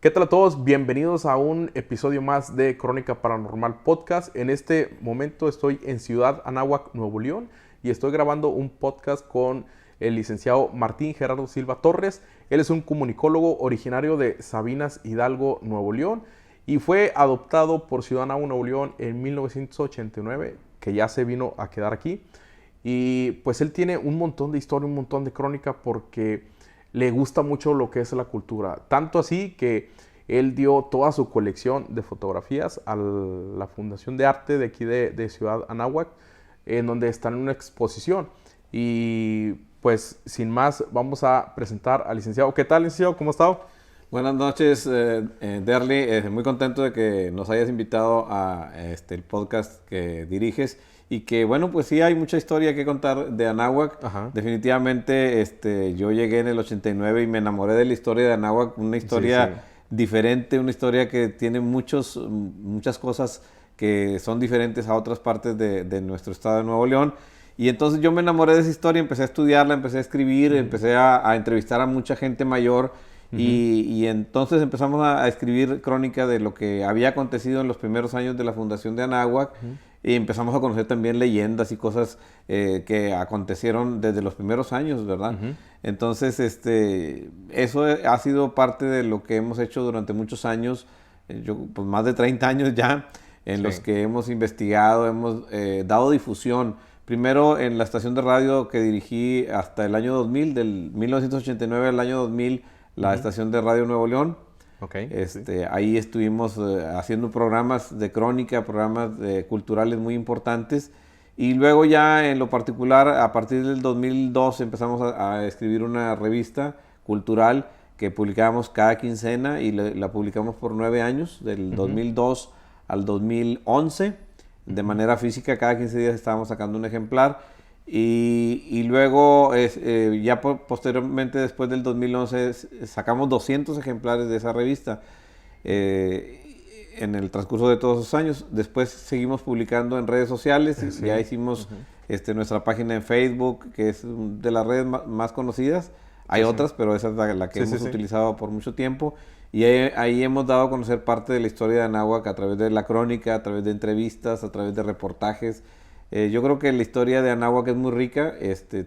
¿Qué tal a todos? Bienvenidos a un episodio más de Crónica Paranormal Podcast. En este momento estoy en Ciudad Anáhuac, Nuevo León, y estoy grabando un podcast con el licenciado Martín Gerardo Silva Torres. Él es un comunicólogo originario de Sabinas Hidalgo, Nuevo León, y fue adoptado por Ciudad Anáhuac, Nuevo León en 1989, que ya se vino a quedar aquí. Y pues él tiene un montón de historia, un montón de crónica, porque le gusta mucho lo que es la cultura. Tanto así que él dio toda su colección de fotografías a la Fundación de Arte de aquí de Ciudad Anáhuac, en donde están en una exposición. Y pues sin más, vamos a presentar al licenciado. ¿Qué tal, licenciado? ¿Cómo ha estado? Buenas noches, Derly. Muy contento de que nos hayas invitado a el podcast que diriges. Y que, bueno, pues sí hay mucha historia que contar de Anáhuac. Ajá. Definitivamente, yo llegué en el 89 y me enamoré de la historia de Anáhuac. Una historia diferente, una historia que tiene muchas cosas que son diferentes a otras partes de nuestro estado de Nuevo León. Y entonces yo me enamoré de esa historia, empecé a estudiarla, empecé a escribir, empecé a entrevistar a mucha gente mayor. Y entonces empezamos a escribir crónica de lo que había acontecido en los primeros años de la fundación de Anáhuac. Y empezamos a conocer también leyendas y cosas que acontecieron desde los primeros años, ¿verdad? Entonces, eso ha sido parte de lo que hemos hecho durante muchos años, pues más de 30 años ya, en los que hemos investigado, hemos dado difusión. Primero en la estación de radio que dirigí hasta el año 2000, del 1989 al año 2000, la estación de Radio Nuevo León. Okay, Ahí estuvimos haciendo programas de crónica, programas culturales muy importantes. Y luego ya en lo particular, a partir del 2002 empezamos a escribir una revista cultural que publicábamos cada quincena y la publicamos por 9 años, del 2002 al 2011. De manera física, cada 15 días estábamos sacando un ejemplar. Y luego, ya posteriormente, después del 2011, sacamos 200 ejemplares de esa revista en el transcurso de todos esos años. Después seguimos publicando en redes sociales. Ya hicimos nuestra página en Facebook, que es de las redes más conocidas. Hay otras, pero esa es la que hemos utilizado por mucho tiempo. Y ahí hemos dado a conocer parte de la historia de Anáhuac a través de la crónica, a través de entrevistas, a través de reportajes. Yo creo que la historia de Anáhuac es muy rica,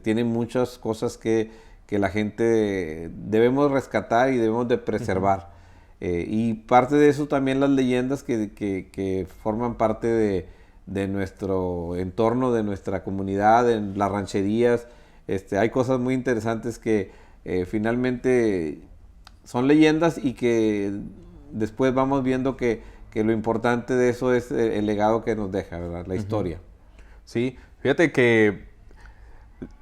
tiene muchas cosas que la gente debemos rescatar y debemos de preservar. Y parte de eso también las leyendas que forman parte de nuestro entorno, de nuestra comunidad, en las rancherías. Hay cosas muy interesantes que finalmente son leyendas y que después vamos viendo que lo importante de eso es el legado que nos deja, ¿verdad? La historia. Sí, fíjate que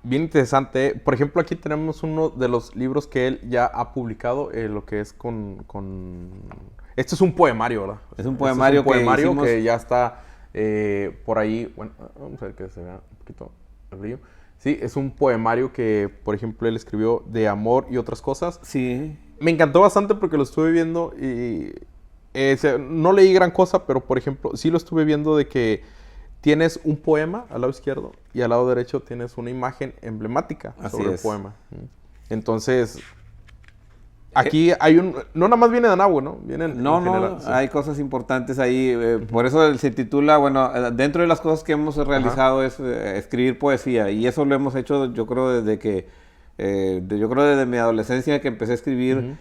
bien interesante. Por ejemplo, aquí tenemos uno de los libros que él ya ha publicado, lo que es con... Este es un poemario, ¿verdad? Es un poemario, que ya está por ahí. Bueno, vamos a ver que se vea un poquito el brillo. Sí, es un poemario que, por ejemplo, él escribió de amor y otras cosas. Sí. Me encantó bastante porque lo estuve viendo y no leí gran cosa, pero, por ejemplo, sí lo estuve viendo de que tienes un poema al lado izquierdo y al lado derecho tienes una imagen emblemática sobre el poema. Entonces, aquí hay un... No nada más viene de Anáhuac, ¿no? No, hay cosas importantes ahí. Por eso se titula, bueno, dentro de las cosas que hemos realizado es escribir poesía. Y eso lo hemos hecho, yo creo, desde mi adolescencia que empecé a escribir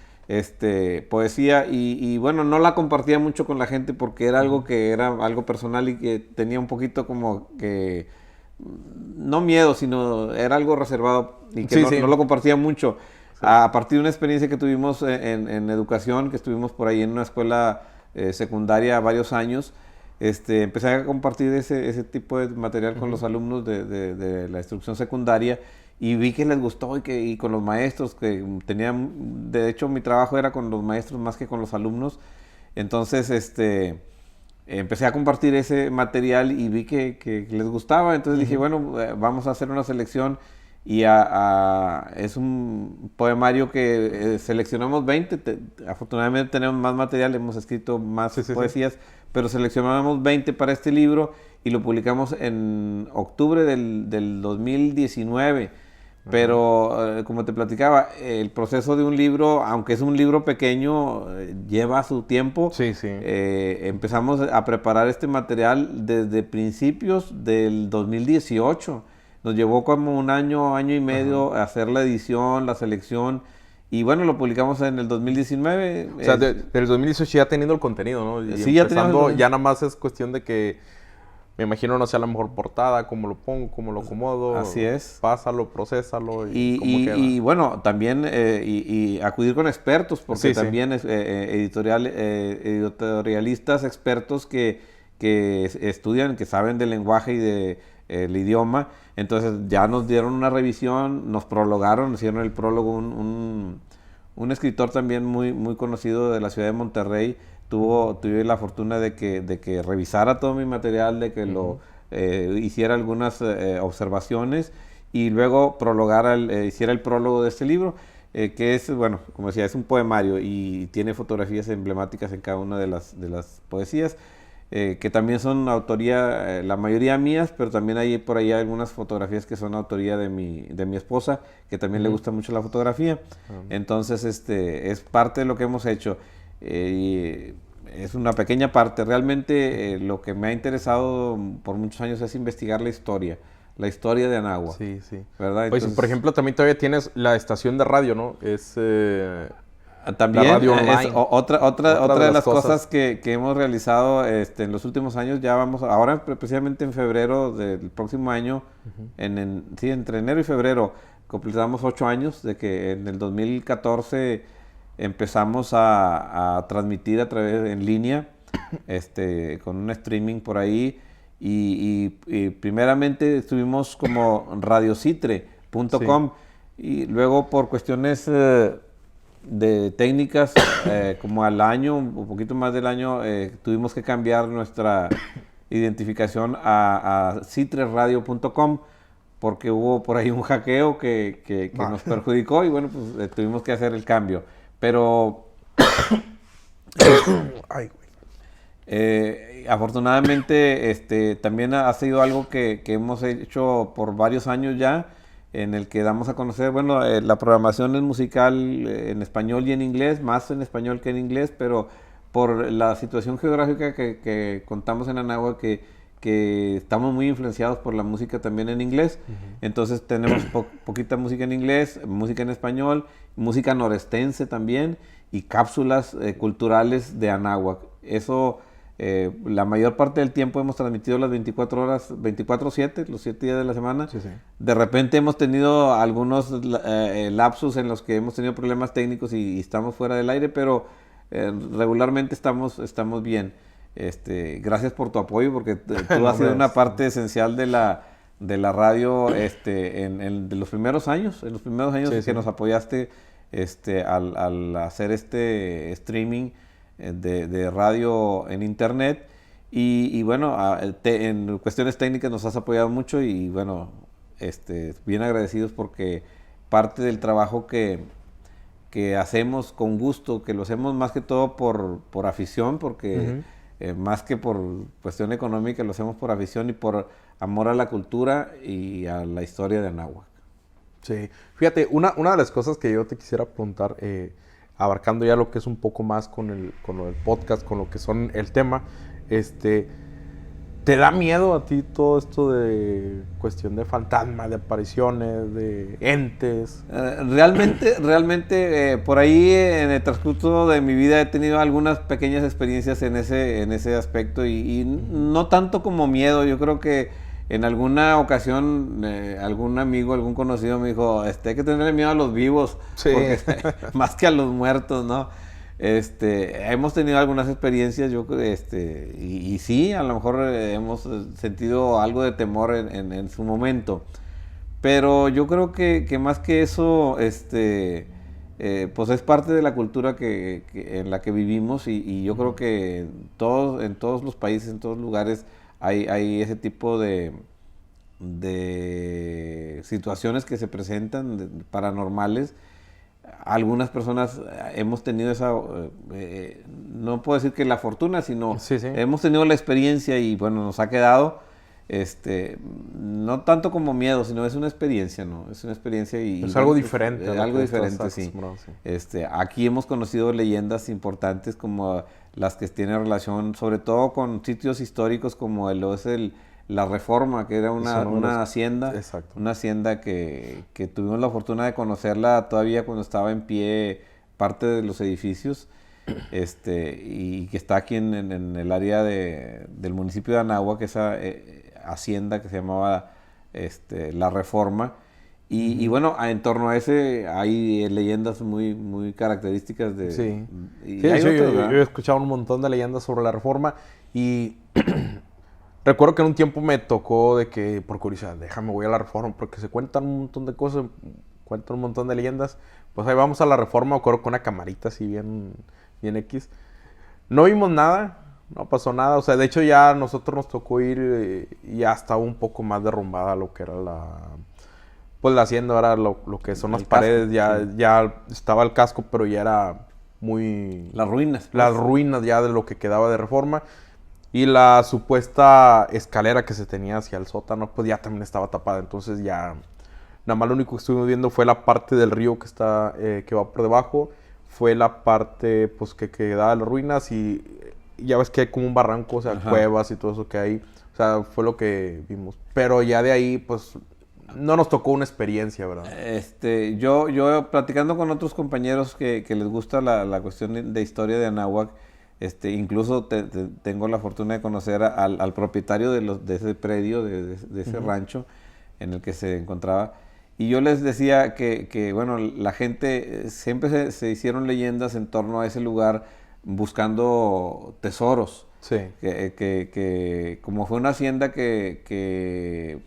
poesía y bueno, no la compartía mucho con la gente porque era algo que era algo personal y que tenía un poquito como que no miedo, sino era algo reservado y que no lo compartía mucho. A partir de una experiencia que tuvimos en educación, que estuvimos por ahí en una escuela secundaria varios años, empecé a compartir ese tipo de material con los alumnos de la instrucción secundaria. Y vi que les gustó y con los maestros, que tenían, de hecho mi trabajo era con los maestros más que con los alumnos. Entonces, empecé a compartir ese material y vi que les gustaba. Entonces dije, bueno, vamos a hacer una selección y es un poemario que seleccionamos 20. Afortunadamente tenemos más material, hemos escrito más poesías, pero seleccionamos 20 para este libro y lo publicamos en octubre del 2019. Pero, como te platicaba, el proceso de un libro, aunque es un libro pequeño, lleva su tiempo. Sí, sí. Empezamos a preparar este material desde principios del 2018. Nos llevó como un año y medio hacer la edición, la selección. Y bueno, lo publicamos en el 2019. O sea, del 2018 ya teniendo el contenido, ¿no? Y sí, ya teníamos. Ya nada más es cuestión de que, me imagino, no sea la mejor portada, cómo lo pongo, cómo lo acomodo. Así es. Pásalo, procésalo y cómo queda. Y bueno, también y acudir con expertos, porque también editorialistas expertos que estudian, que saben del lenguaje y del idioma. Entonces ya nos dieron una revisión, nos prologaron, hicieron el prólogo un escritor también muy conocido de la ciudad de Monterrey. Tuve la fortuna de que revisara todo mi material, de que lo hiciera algunas observaciones y luego hiciera el prólogo de este libro, que es, bueno, como decía, es un poemario y tiene fotografías emblemáticas en cada una de las poesías, que también son autoría, la mayoría mías, pero también hay por ahí algunas fotografías que son autoría de mi esposa, que también le gusta mucho la fotografía. Entonces, es parte de lo que hemos hecho. Y es una pequeña parte. Realmente lo que me ha interesado por muchos años es investigar la historia de Anáhuac. Sí, sí. ¿Verdad? Entonces, por ejemplo, también todavía tienes la estación de radio, ¿no? Es también la radio online. Es otra de las cosas que hemos realizado en los últimos años. Ya vamos, ahora precisamente en febrero del próximo año, entre enero y febrero, completamos 8 años de que en el 2014 empezamos a transmitir a través en línea, con un streaming por ahí, y primeramente estuvimos como radiocitre.com, y luego por cuestiones de técnicas, como al año, un poquito más del año, tuvimos que cambiar nuestra identificación a citreradio.com, porque hubo por ahí un hackeo que nos perjudicó y bueno, pues tuvimos que hacer el cambio. Pero afortunadamente también ha sido algo que hemos hecho por varios años ya, en el que damos a conocer, bueno, la programación es musical en español y en inglés, más en español que en inglés, pero por la situación geográfica que contamos en Anáhuac, que estamos muy influenciados por la música también en inglés. Entonces tenemos poquita música en inglés, música en español, música norestense también, y cápsulas culturales de Anáhuac. Eso, la mayor parte del tiempo hemos transmitido las 24 horas, 24/7, los 7 días de la semana. Sí, sí. De repente hemos tenido algunos lapsus en los que hemos tenido problemas técnicos y estamos fuera del aire, pero regularmente estamos bien. Gracias por tu apoyo, porque tú has sido una parte esencial de la radio de los primeros años, que nos apoyaste al hacer este streaming de radio en internet, y bueno, en cuestiones técnicas nos has apoyado mucho, y bueno, bien agradecidos, porque parte del trabajo que hacemos con gusto, que lo hacemos más que todo por afición, porque más que por cuestión económica, lo hacemos por afición y por amor a la cultura y a la historia de Anáhuac. Sí, fíjate, una de las cosas que yo te quisiera preguntar, abarcando ya lo que es un poco más con lo del podcast, con lo que son el tema, ¿te da miedo a ti todo esto de cuestión de fantasmas, de apariciones, de entes? Realmente, por ahí en el transcurso de mi vida he tenido algunas pequeñas experiencias en ese aspecto, y no tanto como miedo. Yo creo que en alguna ocasión algún amigo, algún conocido me dijo, hay que tenerle miedo a los vivos, sí, más que a los muertos, ¿no? Hemos tenido algunas experiencias, y sí, a lo mejor hemos sentido algo de temor en su momento, pero yo creo que más que eso, pues es parte de la cultura en la que vivimos, y yo creo que en todos los países, en todos los lugares hay ese tipo de situaciones que se presentan paranormales. Algunas personas hemos tenido esa, no puedo decir que la fortuna, sino sí. hemos tenido la experiencia, y bueno, nos ha quedado. no tanto como miedo, sino es una experiencia, ¿no? Es una experiencia y... Es algo diferente. Algo diferente, sí. Aquí hemos conocido leyendas importantes como las que tienen relación, sobre todo con sitios históricos como la Reforma, que era una hacienda. Exacto. Una hacienda que tuvimos la fortuna de conocerla todavía cuando estaba en pie parte de los edificios. Y que está aquí en el área del municipio de Anáhuac, esa hacienda que se llamaba La Reforma. Y bueno, en torno a ese hay leyendas muy, muy características de... Sí, yo he escuchado un montón de leyendas sobre La Reforma y recuerdo que en un tiempo me tocó de que, por curiosidad, voy a La Reforma porque se cuentan un montón de cosas, cuentan un montón de leyendas. Pues ahí vamos a La Reforma, acuerdo con una camarita así bien X. No vimos nada, no pasó nada. O sea, de hecho ya a nosotros nos tocó ir y ya estaba un poco más derrumbada lo que era la hacienda, ahora lo que son las paredes. Ya estaba el casco, pero ya era muy... Las ruinas. Pues. Las ruinas ya de lo que quedaba de Reforma. Y la supuesta escalera que se tenía hacia el sótano, pues ya también estaba tapada. Entonces ya... Nada más lo único que estuvimos viendo fue la parte del río que va por debajo. Fue la parte pues que quedaba de las ruinas y ya ves que hay como un barranco, o sea, cuevas y todo eso que hay. O sea, fue lo que vimos. Pero ya de ahí, pues, no nos tocó una experiencia, ¿verdad? Yo platicando con otros compañeros que les gusta la cuestión de historia de Anáhuac, incluso tengo la fortuna de conocer al propietario de ese predio, de ese rancho en el que se encontraba. Y yo les decía que bueno, la gente siempre se hicieron leyendas en torno a ese lugar buscando tesoros. Sí. Que como fue una hacienda que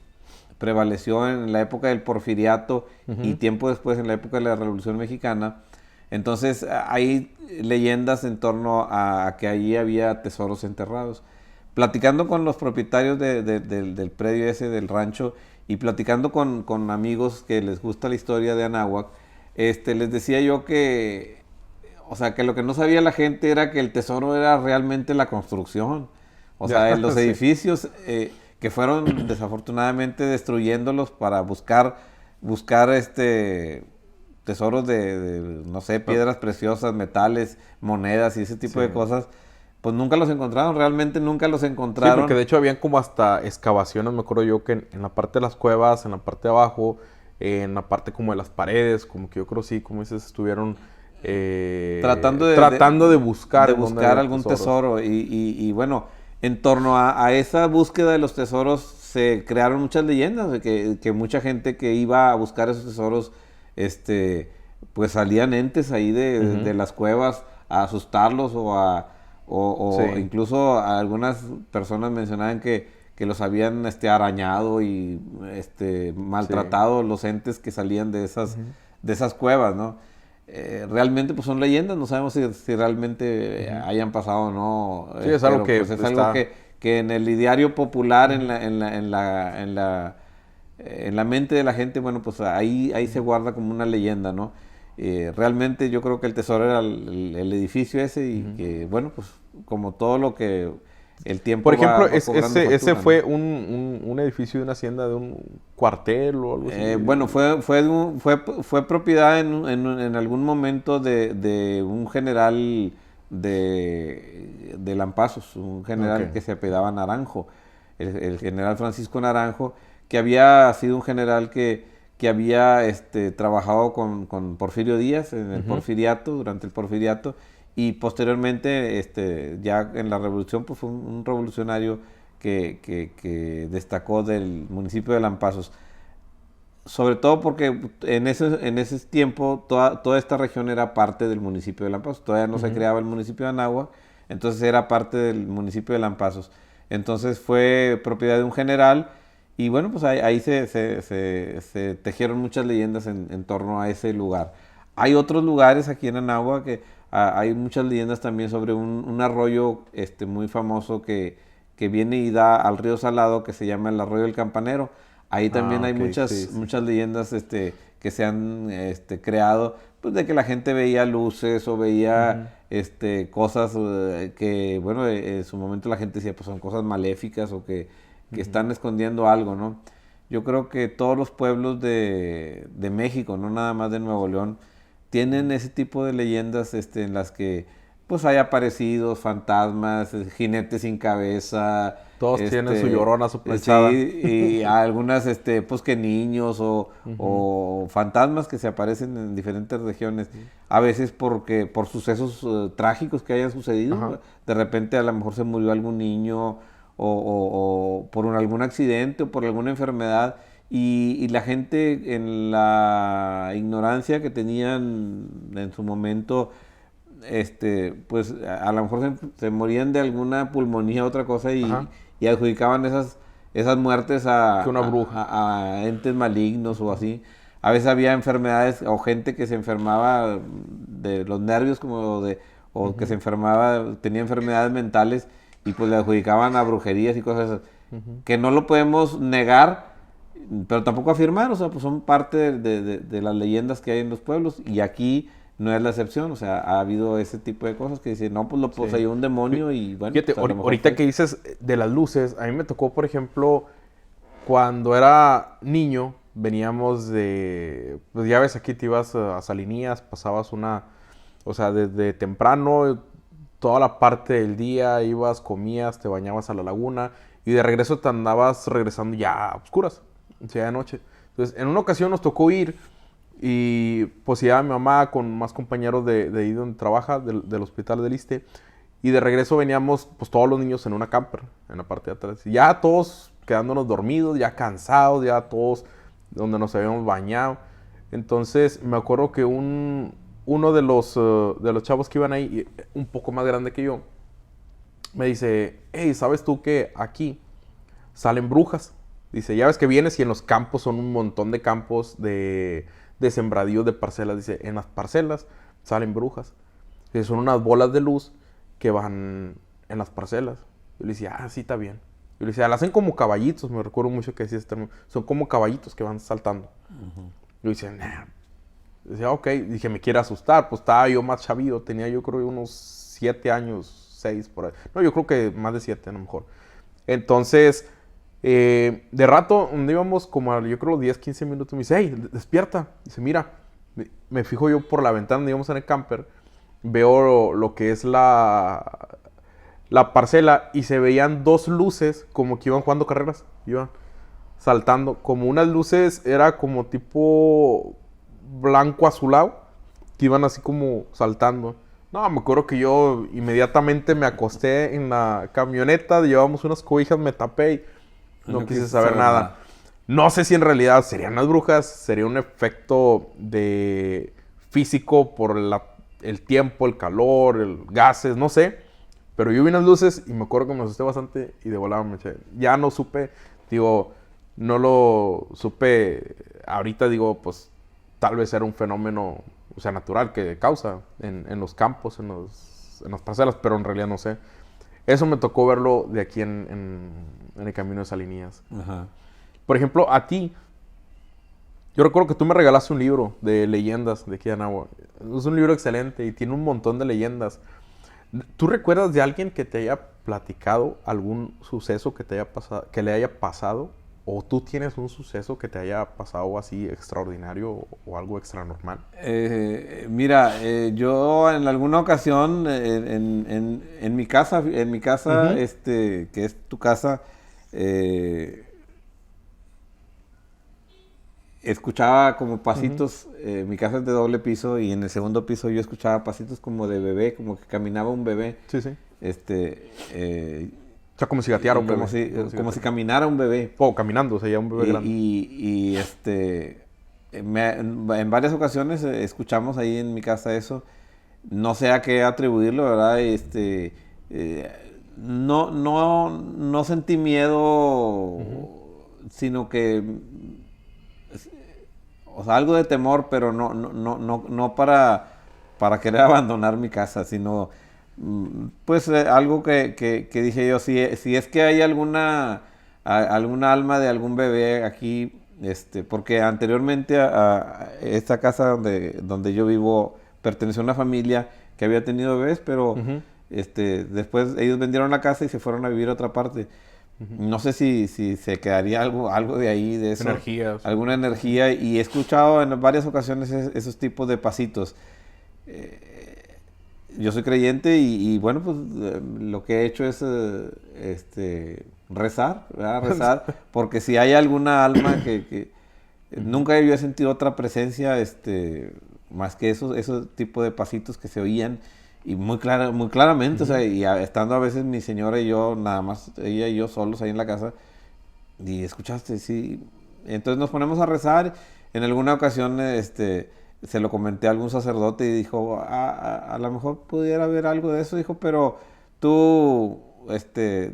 prevaleció en la época del Porfiriato y tiempo después en la época de la Revolución Mexicana, entonces hay leyendas en torno a que allí había tesoros enterrados. Platicando con los propietarios del predio ese, del rancho, y platicando con amigos que les gusta la historia de Anáhuac, les decía yo que, o sea, que lo que no sabía la gente era que el tesoro era realmente la construcción. O sea, en los edificios que fueron desafortunadamente destruyéndolos para buscar tesoros de, no sé, piedras preciosas, metales, monedas y ese tipo de cosas. Pues nunca los encontraron, realmente nunca los encontraron. Sí, porque de hecho habían como hasta excavaciones, me acuerdo yo, que en la parte de las cuevas, en la parte de abajo, en la parte como de las paredes, como que yo creo sí, como dices, estuvieron tratando de buscar algún tesoro. Y bueno, en torno a esa búsqueda de los tesoros se crearon muchas leyendas, de que mucha gente que iba a buscar esos tesoros, pues salían entes ahí de las cuevas a asustarlos o incluso algunas personas mencionaban que los habían realmente y maltratado los entes que salían de esas cuevas, ¿no? Realmente pues son leyendas, no sabemos si realmente hayan pasado o no. Sí, es algo que pues, es algo que en el ideario popular, en la mente de la gente, bueno, pues ahí se guarda como una leyenda, ¿no? Realmente yo creo que el tesoro era el edificio ese y que, bueno, pues como todo lo que el tiempo por ejemplo, ese fue un edificio de una hacienda, de un cuartel o algo así. Bueno, fue propiedad en algún momento de un general de Lampazos, un general que se apellidaba Naranjo, el general Francisco Naranjo, que había sido un general que había trabajado con Porfirio Díaz en el Porfiriato, durante el Porfiriato, y posteriormente ya en la Revolución pues fue un revolucionario que destacó del municipio de Lampazos. Sobre todo porque en ese tiempo toda esta región era parte del municipio de Lampazos. Todavía no se creaba el municipio de Anáhuac, entonces era parte del municipio de Lampazos. Entonces fue propiedad de un general. Y bueno, pues ahí se tejieron muchas leyendas en torno a ese lugar. Hay otros lugares aquí en Anáhuac que hay muchas leyendas también sobre un arroyo muy famoso que viene y da al río Salado, que se llama el Arroyo del Campanero. Ahí también hay muchas leyendas que se han creado, pues de que la gente veía luces o veía cosas que, bueno, en su momento la gente decía, pues son cosas maléficas o que están escondiendo algo, ¿no? Yo creo que todos los pueblos de México, no nada más de Nuevo León, tienen ese tipo de leyendas en las que pues hay aparecidos, fantasmas, jinetes sin cabeza. Todos tienen su llorona, su planchada. Sí, y algunas, pues que niños o fantasmas que se aparecen en diferentes regiones. A veces por sucesos trágicos que hayan sucedido. Ajá. De repente a lo mejor se murió algún niño o por algún accidente o por alguna enfermedad. Y la gente en la ignorancia que tenían en su momento, pues a lo mejor se morían de alguna pulmonía o otra cosa y adjudicaban esas muertes a una bruja, a entes malignos o así. A veces había enfermedades o gente que se enfermaba de los nervios o que se enfermaba, tenía enfermedades mentales y pues le adjudicaban a brujerías y cosas esas, que no lo podemos negar, pero tampoco afirmar, o sea, pues son parte de las leyendas que hay en los pueblos y aquí no es la excepción, o sea, ha habido ese tipo de cosas que dicen, no, pues lo poseyó un demonio y bueno. Fíjate, pues, ahorita que dices de las luces, a mí me tocó, por ejemplo, cuando era niño, veníamos de, pues ya ves, aquí te ibas a Salinías, pasabas o sea, desde temprano, toda la parte del día, ibas, comías, te bañabas a la laguna y de regreso te andabas regresando ya a oscuras, ya de noche. Entonces, en una ocasión nos tocó ir y pues iba mi mamá con más compañeros de ahí donde trabaja, del hospital del Iste. Y de regreso veníamos pues todos los niños en una camper, en la parte de atrás. Y ya todos quedándonos dormidos, ya cansados, ya todos donde nos habíamos bañado. Entonces me acuerdo que uno de los chavos que iban ahí, un poco más grande que yo, me dice, hey, ¿sabes tú que aquí salen brujas? Dice, ya ves que vienes y en los campos son un montón de campos de sembradíos de parcelas. Dice, en las parcelas salen brujas. Dice, son unas bolas de luz que van en las parcelas. Yo le decía, sí, está bien. Yo le decía, las hacen como caballitos. Me recuerdo mucho que decía este término. Son como caballitos que van saltando. Yo decía, nah. Decía, ok. Dije, me quiere asustar. Pues estaba yo más chavido. Tenía yo creo unos 7 años, 6 por ahí. No, yo creo que más de 7 a lo mejor. Entonces, de rato, donde íbamos como a, yo creo 10, 15 minutos, me dice, hey, despierta. Dice, mira, me fijo yo por la ventana donde íbamos en el camper, veo lo que es la parcela y se veían dos luces como que iban jugando carreras, iban saltando, como unas luces, era como tipo blanco azulado, que iban así como saltando. No, me acuerdo que yo inmediatamente me acosté en la camioneta, llevábamos unas cobijas, me tapé y no quise saber nada. No sé si en realidad serían las brujas, sería un efecto de físico por el tiempo, el calor, el gases, no sé. Pero yo vi unas luces y me acuerdo que me asusté bastante y de volada me eché. Ya no supe, digo, no lo supe. Ahorita digo, pues tal vez era un fenómeno, o sea, natural que causa en los campos, en las parcelas, pero en realidad no sé. Eso me tocó verlo de aquí en el camino de Salinías. Ajá. Por ejemplo, a ti, yo recuerdo que tú me regalaste un libro de leyendas de aquí de Anáhuac. Es un libro excelente y tiene un montón de leyendas. ¿Tú recuerdas de alguien que te haya platicado algún suceso que te haya pasado, que le haya pasado? ¿O tú tienes un suceso que te haya pasado así extraordinario o algo extra normal? Mira, yo en alguna ocasión en mi casa, que es tu casa, escuchaba como pasitos. Mi casa es de doble piso y en el segundo piso yo escuchaba pasitos como de bebé, como que caminaba un bebé. Sí, sí. O sea, como si gateara un bebé. Como si caminara un bebé. O caminando, o sea, ya un bebé grande. En varias ocasiones escuchamos ahí en mi casa eso. No sé a qué atribuirlo, ¿verdad? No sentí miedo, sino que, o sea, algo de temor, pero no para querer abandonar mi casa, sino pues algo que dije yo, si es que hay alguna alma de algún bebé aquí, porque anteriormente a esta casa donde yo vivo perteneció a una familia que había tenido bebés, pero después ellos vendieron la casa y se fueron a vivir a otra parte. No sé si se quedaría algo de ahí, de eso. Energía. Alguna energía. Y he escuchado en varias ocasiones esos tipos de pasitos. Yo soy creyente y bueno, pues lo que he hecho es rezar, ¿verdad? Rezar, porque si hay alguna alma que nunca yo he sentido otra presencia, más que esos tipos de pasitos que se oían y muy claramente, o sea, y estando a veces mi señora y yo, nada más ella y yo solos ahí en la casa, y escuchaste, sí. Entonces nos ponemos a rezar. En alguna ocasión, se lo comenté a algún sacerdote y dijo, a lo mejor pudiera haber algo de eso, dijo, pero tú,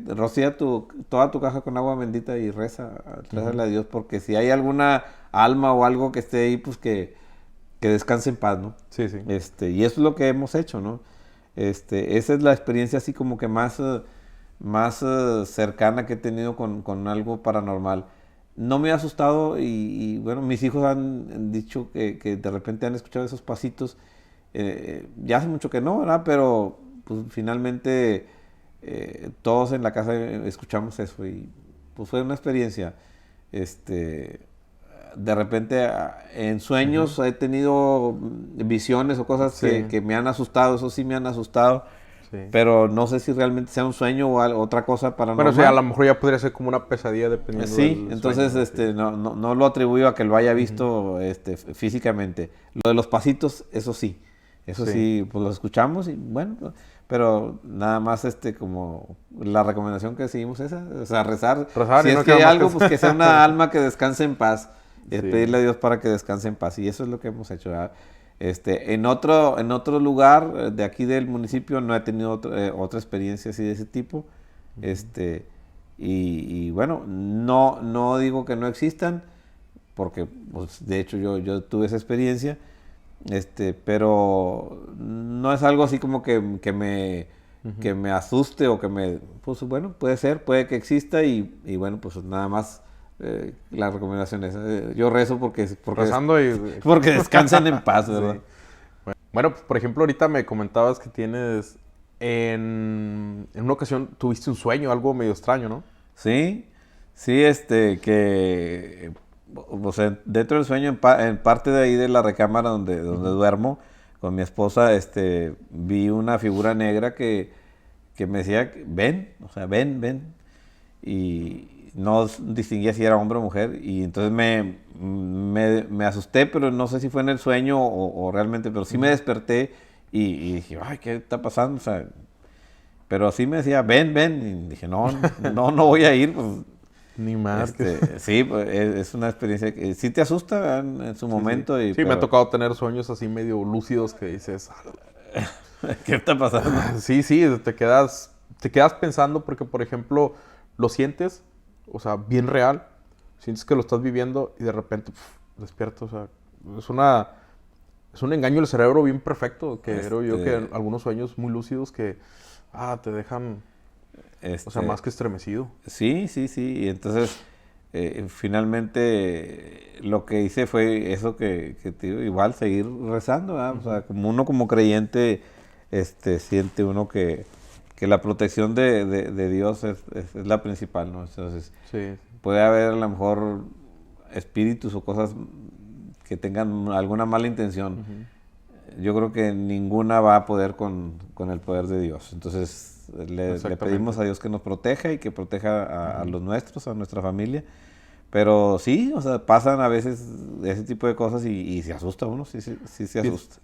rocía toda tu caja con agua bendita y rézale a Dios, porque si hay alguna alma o algo que esté ahí, pues que descanse en paz, ¿no? Sí, sí. Y eso es lo que hemos hecho, ¿no? Esa es la experiencia así como que más cercana que he tenido con algo paranormal. No me ha asustado y bueno, mis hijos han dicho que de repente han escuchado esos pasitos. Ya hace mucho que no, ¿verdad? Pero pues finalmente todos en la casa escuchamos eso y pues fue una experiencia. De repente en sueños he tenido visiones o cosas que me han asustado, eso sí me han asustado. Sí. Pero no sé si realmente sea un sueño o otra cosa paranormal. Bueno, o sea, a lo mejor ya podría ser como una pesadilla dependiendo sí, del entonces sueño, no lo atribuyo a que lo haya visto físicamente. Lo de los pasitos, eso sí, pues lo escuchamos y bueno, pero nada más como la recomendación que seguimos esa, o sea, rezar si es que hay algo, pues que sea una alma que descanse en paz, pedirle a Dios para que descanse en paz y eso es lo que hemos hecho, ¿verdad? En otro lugar de aquí del municipio no he tenido otra experiencia así de ese tipo. Y bueno, no digo que no existan, porque pues, de hecho yo tuve esa experiencia, pero no es algo así como que me asuste o que pues bueno, puede que exista y bueno, pues nada más. La recomendación es, yo rezo porque descansen en paz, ¿verdad? Sí. Bueno, pues, por ejemplo, ahorita me comentabas que tienes, en una ocasión tuviste un sueño, algo medio extraño, ¿no? Sí, que, o sea, dentro del sueño, en parte de ahí de la recámara donde duermo con mi esposa, vi una figura negra que me decía, ven, o sea, ven, y no distinguía si era hombre o mujer y entonces me asusté, pero no sé si fue en el sueño o realmente, pero sí me desperté y dije, ay, ¿qué está pasando? O sea, pero sí me decía, ven, y dije, no voy a ir, pues. Ni más. Sí, pues, es una experiencia que sí te asusta en su momento. Sí, pero me ha tocado tener sueños así medio lúcidos que dices, ¿qué está pasando? Sí, te quedas pensando porque, por ejemplo, lo sientes, o sea, bien real, sientes que lo estás viviendo y de repente despiertas, o sea, es un engaño del cerebro bien perfecto, que creo yo que algunos sueños muy lúcidos que te dejan, o sea, más que estremecido. Sí, y entonces finalmente lo que hice fue eso que te digo, igual seguir rezando, ¿verdad? O sea, como uno como creyente siente uno que la protección de Dios es la principal, ¿no? Entonces, puede haber a lo mejor espíritus o cosas que tengan alguna mala intención. Yo creo que ninguna va a poder con el poder de Dios. Entonces, le pedimos a Dios que nos proteja y que proteja a los nuestros, a nuestra familia. Pero sí, o sea, pasan a veces ese tipo de cosas y se asusta uno, sí se asusta.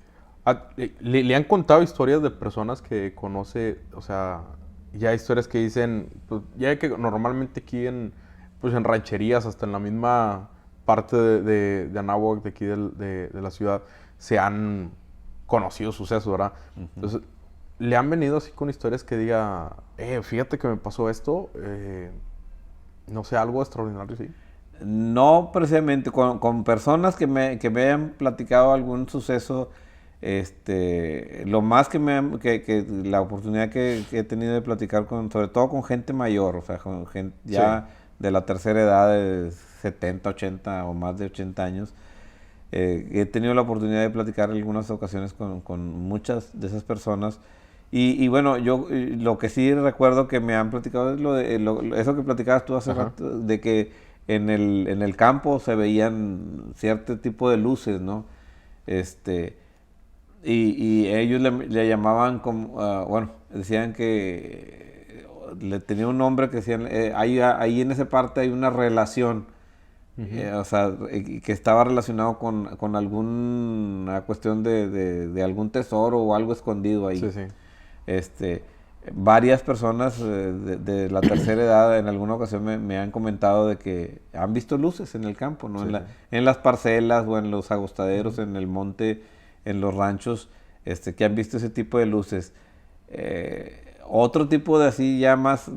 ¿Le han contado historias de personas que conoce, o sea, ya historias que dicen, pues, ya que normalmente aquí en rancherías, hasta en la misma parte de Anáhuac, de aquí de la ciudad, se han conocido sucesos, ¿verdad? Entonces, ¿le han venido así con historias que diga, fíjate que me pasó esto, no sé, algo extraordinario, sí? No precisamente, con personas que me hayan platicado algún suceso. Lo más que la oportunidad que he tenido de platicar sobre todo con gente mayor, o sea, con gente ya de la tercera edad, de 70, 80 o más de 80 años, he tenido la oportunidad de platicar en algunas ocasiones con muchas de esas personas Y bueno, yo lo que sí recuerdo que me han platicado es eso que platicabas tú hace rato, de que en el campo se veían cierto tipo de luces, ¿no? Y ellos le llamaban como, bueno, decían que le tenía un nombre que decían, ahí en esa parte hay una relación, o sea, que estaba relacionado con alguna cuestión de algún tesoro o algo escondido ahí. Sí, sí. Varias personas de la tercera edad en alguna ocasión me han comentado de que han visto luces en el campo, ¿no? Sí. En las parcelas o en los agostaderos, en el monte, en los ranchos, que han visto ese tipo de luces. Otro tipo de así ya más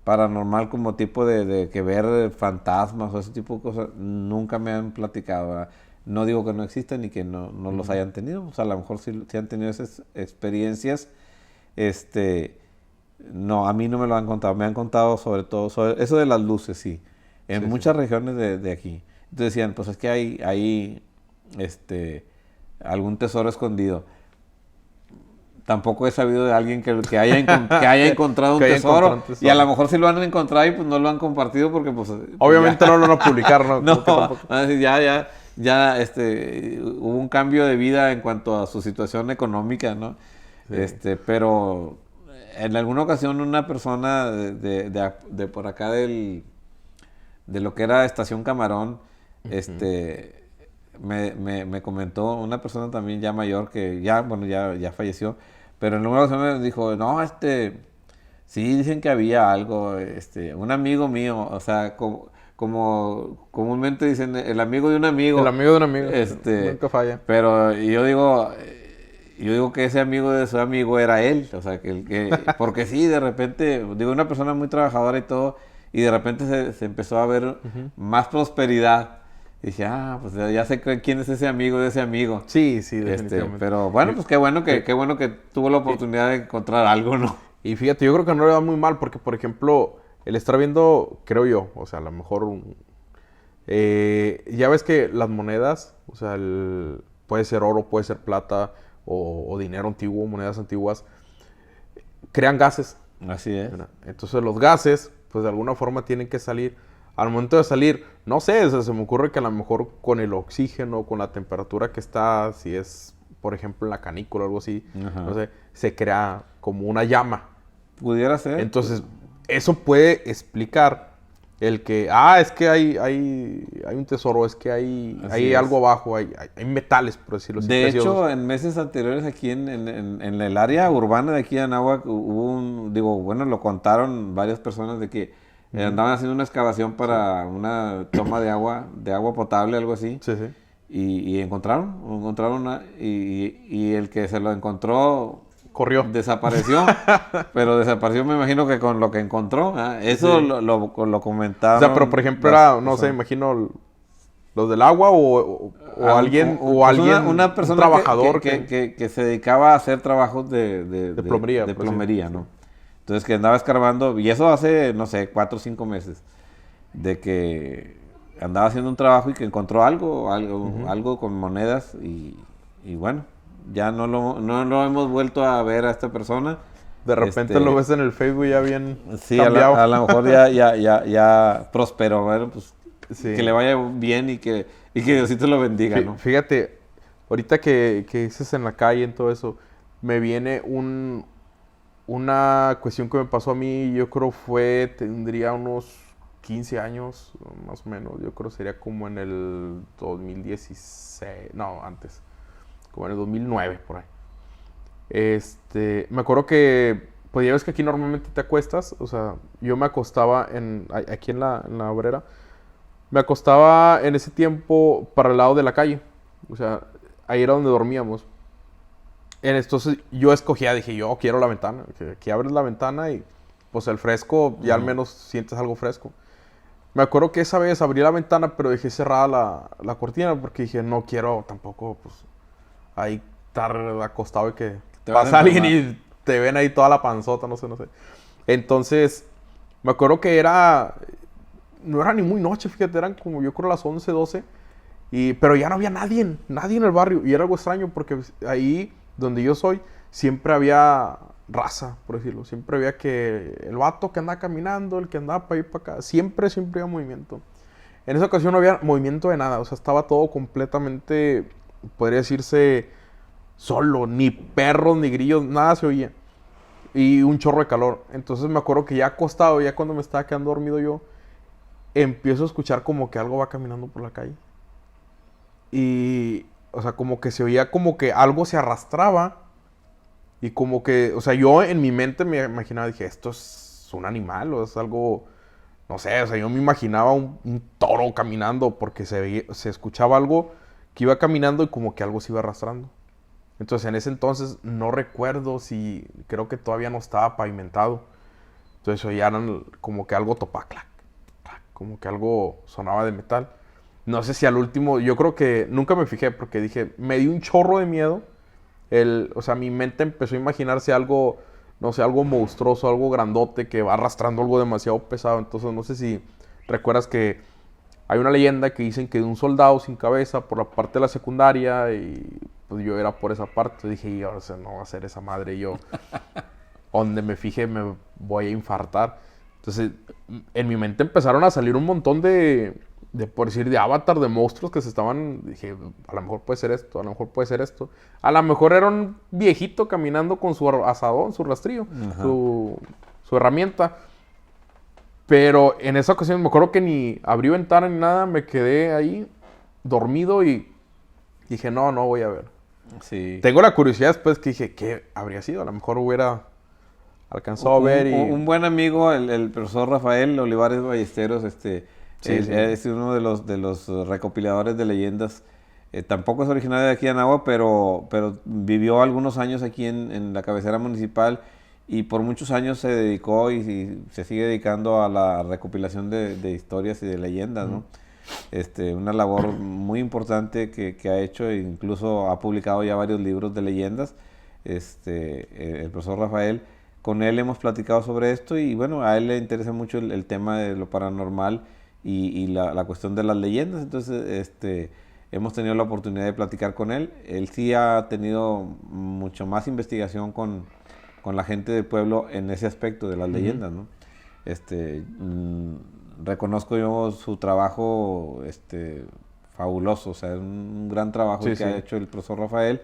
paranormal, como tipo de que ver fantasmas o ese tipo de cosas, nunca me han platicado, ¿verdad? No digo que no existan ni que no los hayan tenido, o sea, a lo mejor sí han tenido esas experiencias. No, a mí no me lo han contado, me han contado sobre todo sobre eso de las luces, sí, en muchas regiones de aquí. Entonces decían, pues es que hay algún tesoro escondido. Tampoco he sabido de alguien que haya encontrado un tesoro. Y a lo mejor sí lo han encontrado y pues no lo han compartido porque pues... Obviamente no lo van a publicar, ¿no? No, ya hubo un cambio de vida en cuanto a su situación económica, ¿no? Sí. Pero en alguna ocasión una persona de por acá de lo que era Estación Camarón, me comentó, una persona también ya mayor que ya falleció, pero en alguna ocasión me dijo, no, sí dicen que había algo, un amigo mío, o sea, como comúnmente dicen, el amigo de un amigo. El amigo de un amigo, nunca falla. Pero yo digo que ese amigo de su amigo era él, o sea, porque sí, de repente, digo, una persona muy trabajadora y todo, y de repente se empezó a ver más prosperidad. Y dije, pues ya sé quién es ese amigo de ese amigo. Sí, definitivamente. Pero bueno, pues qué bueno que tuvo la oportunidad de encontrar algo, ¿no? Y fíjate, yo creo que no le va muy mal porque, por ejemplo, el estar viendo, creo yo, o sea, a lo mejor ya ves que las monedas, o sea, puede ser oro, puede ser plata o dinero antiguo, monedas antiguas, crean gases. Así es. Entonces los gases, pues de alguna forma tienen que salir. Al momento de salir, no sé, o sea, se me ocurre que a lo mejor con el oxígeno, con la temperatura que está, si es, por ejemplo, en la canícula o algo así, no sé, se crea como una llama. Pudiera ser. Entonces, eso puede explicar el que, es que hay un tesoro, es que hay algo abajo, hay metales, por decirlo así. De hecho, en meses anteriores aquí en el área urbana de aquí de Anáhuac hubo lo contaron varias personas de que andaban haciendo una excavación para una toma de agua potable, algo así. Sí, sí. Y encontraron y el que se lo encontró corrió. Desapareció, pero desapareció me imagino que con lo que encontró. Eso sí. lo comentaron. O sea, pero por ejemplo era, no sé, imagino los del agua o alguien, una persona, un trabajador que se dedicaba a hacer trabajos de plomería. De plomería, ¿no? Entonces que andaba escarbando, y eso hace, no sé, 4 o 5 meses, de que andaba haciendo un trabajo y que encontró algo con monedas y bueno, ya no lo hemos vuelto a ver a esta persona. De repente lo ves en el Facebook ya bien sí, cambiado. A lo mejor ya prosperó, bueno, pues sí. Que le vaya bien y que Diosito lo bendiga, ¿no? Fíjate, ahorita que dices en la calle, en todo eso, me viene una cuestión que me pasó a mí, yo creo tendría unos 15 años, más o menos, yo creo sería como en el 2016, no, antes, como en el 2009, por ahí. Me acuerdo que, pues ya ves que aquí normalmente te acuestas, o sea, yo me acostaba aquí en la obrera, me acostaba en ese tiempo para el lado de la calle, o sea, ahí era donde dormíamos. Entonces yo escogía, dije, yo quiero la ventana. Aquí abres la ventana y pues el fresco, ya al menos sientes algo fresco. Me acuerdo que esa vez abrí la ventana, pero dejé cerrada la cortina porque dije, no quiero tampoco, pues, ahí estar acostado y que pasa alguien y te ven ahí toda la panzota, no sé. Entonces, me acuerdo que no era ni muy noche, fíjate, eran como yo creo las 11, 12. Pero ya no había nadie en el barrio. Y era algo extraño porque ahí donde yo soy siempre había raza, por decirlo. Siempre había que el vato que andaba caminando, el que andaba para ir para acá. Siempre había movimiento. En esa ocasión no había movimiento de nada. O sea, estaba todo completamente, podría decirse, solo. Ni perros, ni grillos, nada se oía. Y un chorro de calor. Entonces me acuerdo que ya acostado, ya cuando me estaba quedando dormido yo, empiezo a escuchar como que algo va caminando por la calle. Y, o sea, como que se oía como que algo se arrastraba. Y como que, o sea, yo en mi mente me imaginaba, dije, esto es un animal o es algo, no sé, o sea, yo me imaginaba un toro caminando porque se escuchaba algo que iba caminando y como que algo se iba arrastrando. Entonces, en ese entonces no recuerdo si, creo que todavía no estaba pavimentado. Entonces oían como que algo topaba, clac, clac, como que algo sonaba de metal. No sé si al último, yo creo que nunca me fijé porque dije, me dio un chorro de miedo. O sea, mi mente empezó a imaginarse algo, no sé, algo monstruoso, algo grandote que va arrastrando algo demasiado pesado. Entonces, no sé si recuerdas que hay una leyenda que dicen que de un soldado sin cabeza por la parte de la secundaria y pues yo era por esa parte. Dije, y ahora no va a ser esa madre. Y yo, donde me fije, me voy a infartar. Entonces, en mi mente empezaron a salir un montón por decir, de avatar, de monstruos que se estaban... Dije, a lo mejor puede ser esto, a lo mejor puede ser esto. A lo mejor era un viejito caminando con su asadón, su rastrillo, su herramienta. Pero en esa ocasión me acuerdo que ni abrí ventana ni nada, me quedé ahí dormido y dije, no voy a ver. Sí. Tengo la curiosidad después que dije, ¿qué habría sido? A lo mejor hubiera alcanzado a ver y... Un buen amigo, el profesor Rafael Olivares Ballesteros, es uno de los recopiladores de leyendas. Tampoco es originario de aquí de Anáhuac, pero vivió algunos años aquí en la cabecera municipal y por muchos años se dedicó y se sigue dedicando a la recopilación de historias y de leyendas, ¿no? Una labor muy importante que ha hecho e incluso ha publicado ya varios libros de leyendas. El profesor Rafael, con él hemos platicado sobre esto y bueno, a él le interesa mucho el tema de lo paranormal y la cuestión de las leyendas. Entonces, hemos tenido la oportunidad de platicar con él. Él sí ha tenido mucho más investigación con la gente del pueblo en ese aspecto de las leyendas, ¿no? Reconozco yo su trabajo fabuloso, o sea, un gran trabajo que ha hecho el profesor Rafael.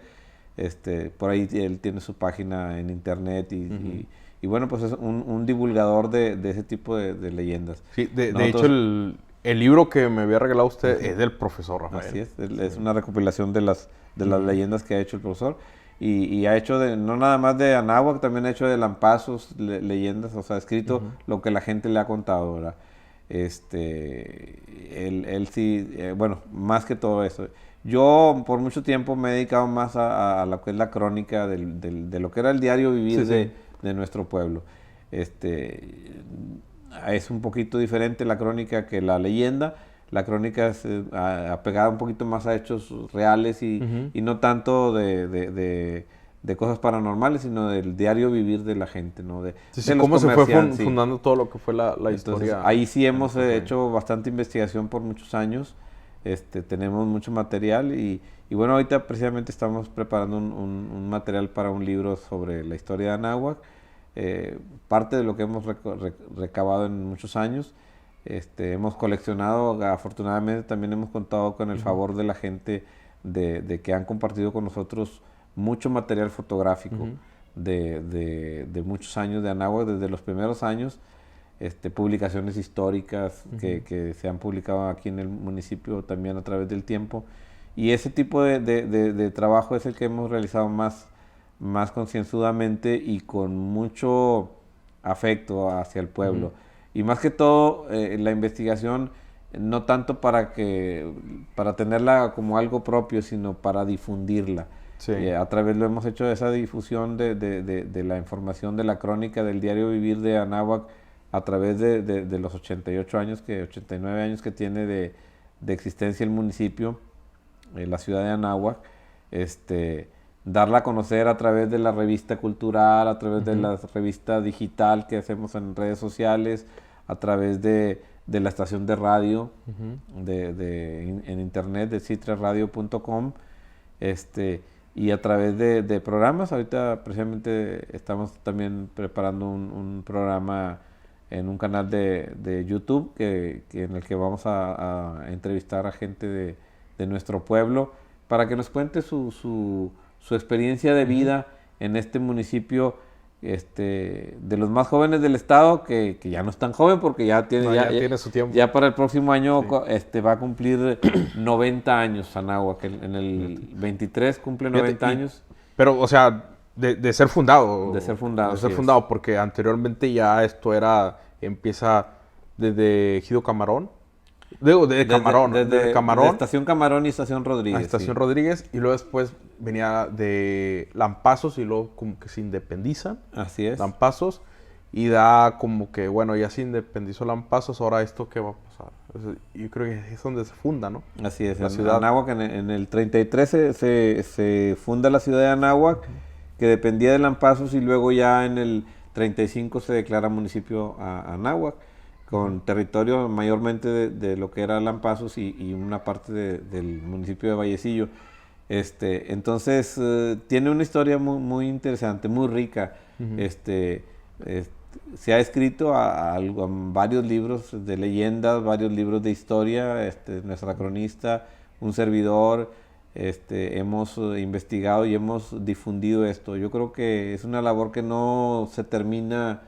Por ahí él tiene su página en internet y bueno, pues es un divulgador de ese tipo de leyendas. Sí, de hecho el libro que me había regalado usted es del profesor Rafael. Así es una recopilación de las leyendas que ha hecho el profesor y ha hecho no nada más de Anáhuac, también ha hecho de Lampazos, leyendas, o sea, ha escrito lo que la gente le ha contado, ¿verdad? Él sí, bueno, más que todo eso. Yo por mucho tiempo me he dedicado más a lo que es la crónica de lo que era el diario vivir de nuestro pueblo. Es un poquito diferente la crónica que la leyenda. La crónica es apegada un poquito más a hechos reales y no tanto de cosas paranormales, sino del diario vivir de la gente, ¿no? De cómo se fue fundando todo lo que fue la historia. Ahí sí hemos hecho bastante investigación por muchos años. Tenemos mucho material y bueno, ahorita precisamente estamos preparando un material para un libro sobre la historia de Anáhuac. Parte de lo que hemos recabado en muchos años. Hemos coleccionado, afortunadamente también hemos contado con el favor de la gente de que han compartido con nosotros mucho material fotográfico de muchos años de Anáhuac, desde los primeros años, publicaciones históricas que se han publicado aquí en el municipio también a través del tiempo. Y ese tipo de trabajo es el que hemos realizado más concienzudamente y con mucho afecto hacia el pueblo. Y más que todo, la investigación, no tanto para tenerla como algo propio, sino para difundirla. Sí. A través lo hemos hecho de esa difusión de la información de la crónica del diario vivir de Anáhuac a través de los 89 años que tiene de existencia el municipio, la ciudad de Anáhuac. Darla a conocer a través de la revista cultural, a través de la revista digital que hacemos en redes sociales, a través de de la estación de radio Ujú. en internet de citraradio.com, y a través de programas. Ahorita precisamente estamos también preparando un programa en un canal de YouTube en el que vamos a entrevistar a gente de nuestro pueblo para que nos cuente su experiencia de vida en este municipio, de los más jóvenes del estado, que ya no es tan joven porque ya tiene, No, ya tiene su tiempo. ya para el próximo año Sí. va a cumplir 90 años Anáhuac, en el 23 cumple 90 años. Pero, o sea, de ser fundado. De ser fundado, De ser así es. fundado, porque anteriormente ya esto empieza desde Ejido Camarón. Digo, de Camarón. Desde De Camarón Estación Camarón y Estación Rodríguez. a Estación Sí. Rodríguez. Y luego después venía de Lampazos y luego como que se independizan. Así es. Lampazos. Y da como que, bueno, ya se independizó Lampazos, ahora esto qué va a pasar. Yo creo que es donde se funda, ¿no? Así es, La en ciudad. Anáhuac en el 33 se funda la ciudad de Anáhuac, que dependía de Lampazos, y luego ya en el 35 se declara municipio a Anáhuac, con territorio mayormente de lo que era Lampazos y una parte del municipio de Vallecillo. Entonces tiene una historia muy, muy interesante, muy rica. Ujú. Se ha escrito a varios libros de leyendas, varios libros de historia. Nuestra cronista, un servidor, hemos investigado y hemos difundido esto. Yo creo que es una labor que no se termina,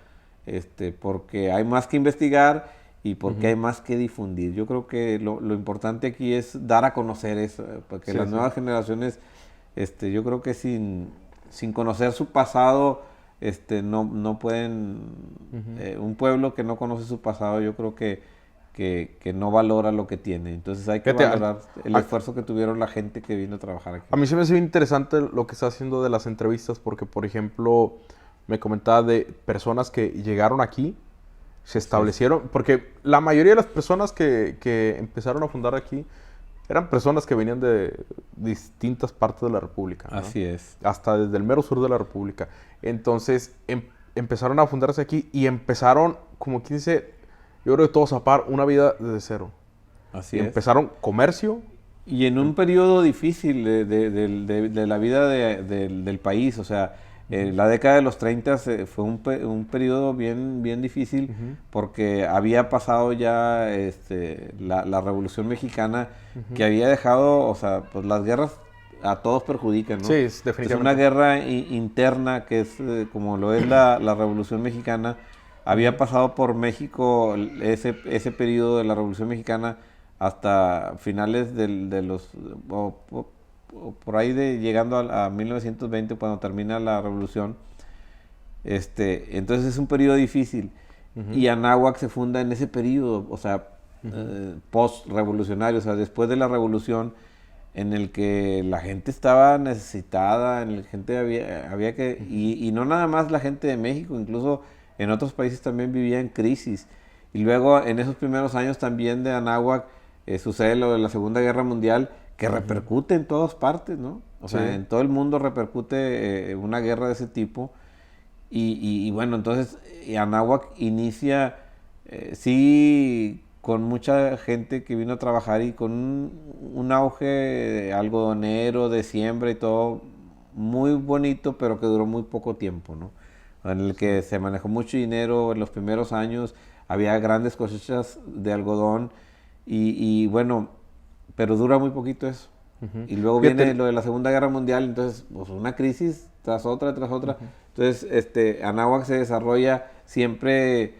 porque hay más que investigar y porque hay más que difundir. Yo creo que lo importante aquí es dar a conocer eso, porque Sí, las sí. nuevas generaciones, yo creo que sin conocer su pasado, no pueden, un pueblo que no conoce su pasado, yo creo que no valora lo que tiene. Entonces hay que Fíjate, valorar el esfuerzo que tuvieron la gente que vino a trabajar aquí. A mí se me hace bien interesante lo que está haciendo de las entrevistas porque, por ejemplo, me comentaba de personas que llegaron aquí, se establecieron, porque la mayoría de las personas que empezaron a fundar aquí eran personas que venían de distintas partes de la República, ¿no? Así es. Hasta desde el mero sur de la República. Entonces empezaron a fundarse aquí y empezaron, como quien dice, yo creo que todos a par, una vida desde cero. Así Y es. empezaron comercio. Y en un periodo difícil de la vida del país, o sea, la década de los 30 fue un periodo bien, bien difícil, porque había pasado ya la Revolución Mexicana, que había dejado, o sea, pues las guerras a todos perjudican, ¿no? Sí, Es definitivamente. una guerra interna que es como lo es la Revolución Mexicana. Había pasado por México ese periodo de la Revolución Mexicana hasta finales de los, o por ahí llegando a 1920, cuando termina la revolución. Entonces es un periodo difícil. Y Anáhuac se funda en ese periodo, o sea, post-revolucionario, o sea, después de la revolución, en el que la gente estaba necesitada, en el que gente había que, y no nada más la gente de México, incluso en otros países también vivía en crisis. Y luego en esos primeros años también de Anáhuac sucede lo de la Segunda Guerra Mundial, que repercute en todas partes, ¿no? O sea, en todo el mundo repercute una guerra de ese tipo. Y bueno, entonces Anáhuac inicia, sí, con mucha gente que vino a trabajar y con un auge algodonero, de siembra y todo, muy bonito, pero que duró muy poco tiempo, ¿no? En el que se manejó mucho dinero en los primeros años, había grandes cosechas de algodón y bueno, pero dura muy poquito eso. Y luego Fíjate, viene lo de la Segunda Guerra Mundial, entonces pues una crisis tras otra, tras otra. Entonces Anáhuac se desarrolla siempre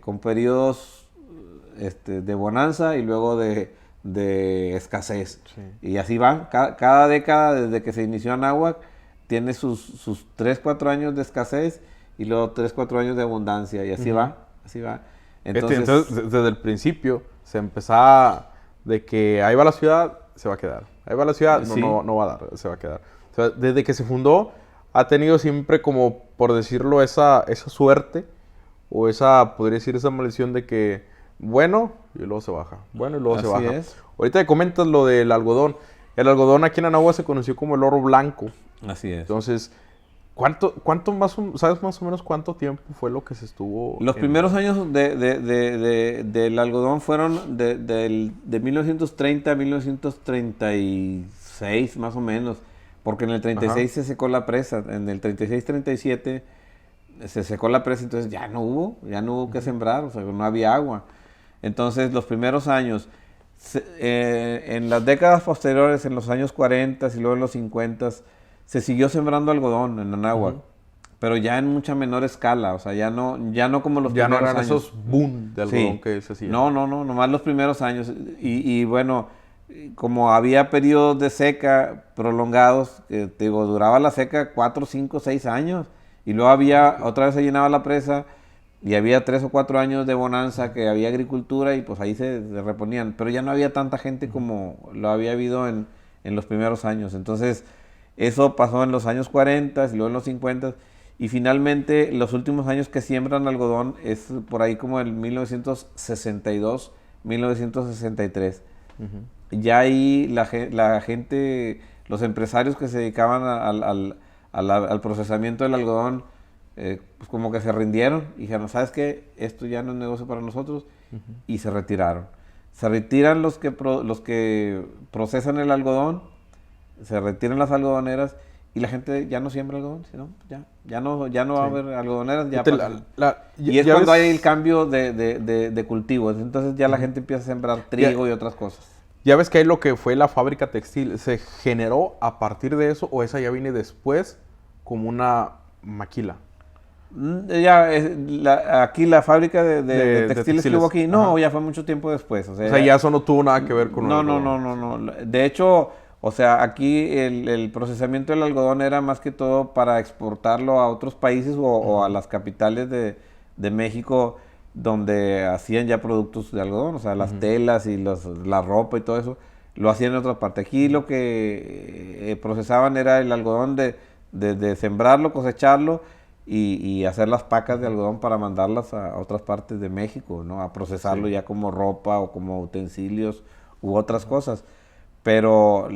con periodos de bonanza y luego de escasez. Sí. Y así va, cada década desde que se inició Anáhuac tiene sus 3, 4 años de escasez y luego 3, 4 años de abundancia, y así va, así va. Entonces, desde el principio se empezaba de que ahí va la ciudad, se va a quedar. Ahí va la ciudad, Sí. no va a dar, se va a quedar. O sea, desde que se fundó, ha tenido siempre como, por decirlo, esa suerte, o podría decir, esa maldición de que, bueno, y luego se baja. Bueno, y luego se Así baja. es. Ahorita te comentas lo del algodón. El algodón aquí en Anáhuac se conoció como el oro blanco. Así es. Entonces, ¿Cuánto más, sabes más o menos cuánto tiempo fue lo que se estuvo? Los primeros años del algodón fueron de 1930 a 1936 más o menos, porque en el 36 se secó la presa, en el 36-37 se secó la presa, entonces ya no hubo que sembrar, o sea, no había agua. Entonces los primeros años, en las décadas posteriores, en los años 40 y luego en los 50, se siguió sembrando algodón en Anáhuac, pero ya en mucha menor escala, o sea, ya no como los primeros años. Ya no eran esos boom de algodón que se hacían. No, nomás los primeros años. Y bueno, como había periodos de seca prolongados, te digo, duraba la seca 4, 5, 6 años, y luego otra vez se llenaba la presa, y había 3 o 4 años de bonanza, que había agricultura, y pues ahí se reponían, pero ya no había tanta gente como lo había habido en los primeros años. Entonces, eso pasó en los años 40 y luego en los 50, y finalmente los últimos años que siembran algodón es por ahí como el 1962, 1963. Ya ahí la gente, los empresarios que se dedicaban al procesamiento del algodón, pues como que se rindieron y dijeron, ¿sabes qué? Esto ya no es negocio para nosotros, y se retiraron. Se retiran los que procesan el algodón, se retiran las algodoneras, y la gente ya no siembra algodón, sino ya no va a haber algodoneras. Y es cuando hay el cambio de cultivos. Entonces ya la gente empieza a sembrar trigo y otras cosas. Ya ves que ahí lo que fue la fábrica textil, ¿se generó a partir de eso o esa ya viene después como una maquila? Aquí la fábrica de textiles que hubo aquí, ya fue mucho tiempo después. O sea, ya eso no tuvo nada que ver con No. De hecho, o sea, aquí el procesamiento del algodón era más que todo para exportarlo a otros países o a las capitales de México, donde hacían ya productos de algodón, o sea, las telas y la ropa y todo eso, lo hacían en otra parte. Aquí lo que procesaban era el algodón de sembrarlo, cosecharlo y hacer las pacas de algodón para mandarlas a otras partes de México, ¿no? A procesarlo ya como ropa o como utensilios u otras cosas. Pero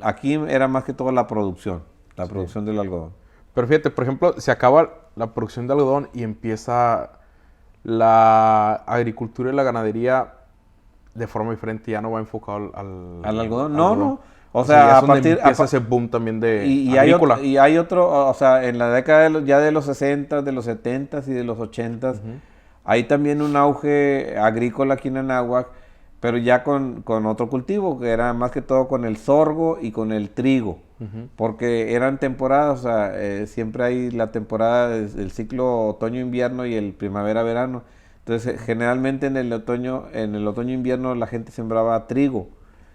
aquí era más que todo la producción del algodón. Pero fíjate, por ejemplo, se acaba la producción de algodón y empieza la agricultura y la ganadería de forma diferente, ya no va enfocado al algodón. No. O sea, empieza ese boom también de agrícola. Y hay otro, o sea, en la década de los 60, de los 70 y de los 80, hay también un auge agrícola aquí en Anáhuac, pero ya con otro cultivo, que era más que todo con el sorgo y con el trigo, porque eran temporadas, o sea, siempre hay la temporada del ciclo otoño-invierno y el primavera-verano. Entonces, generalmente en el otoño-invierno la gente sembraba trigo.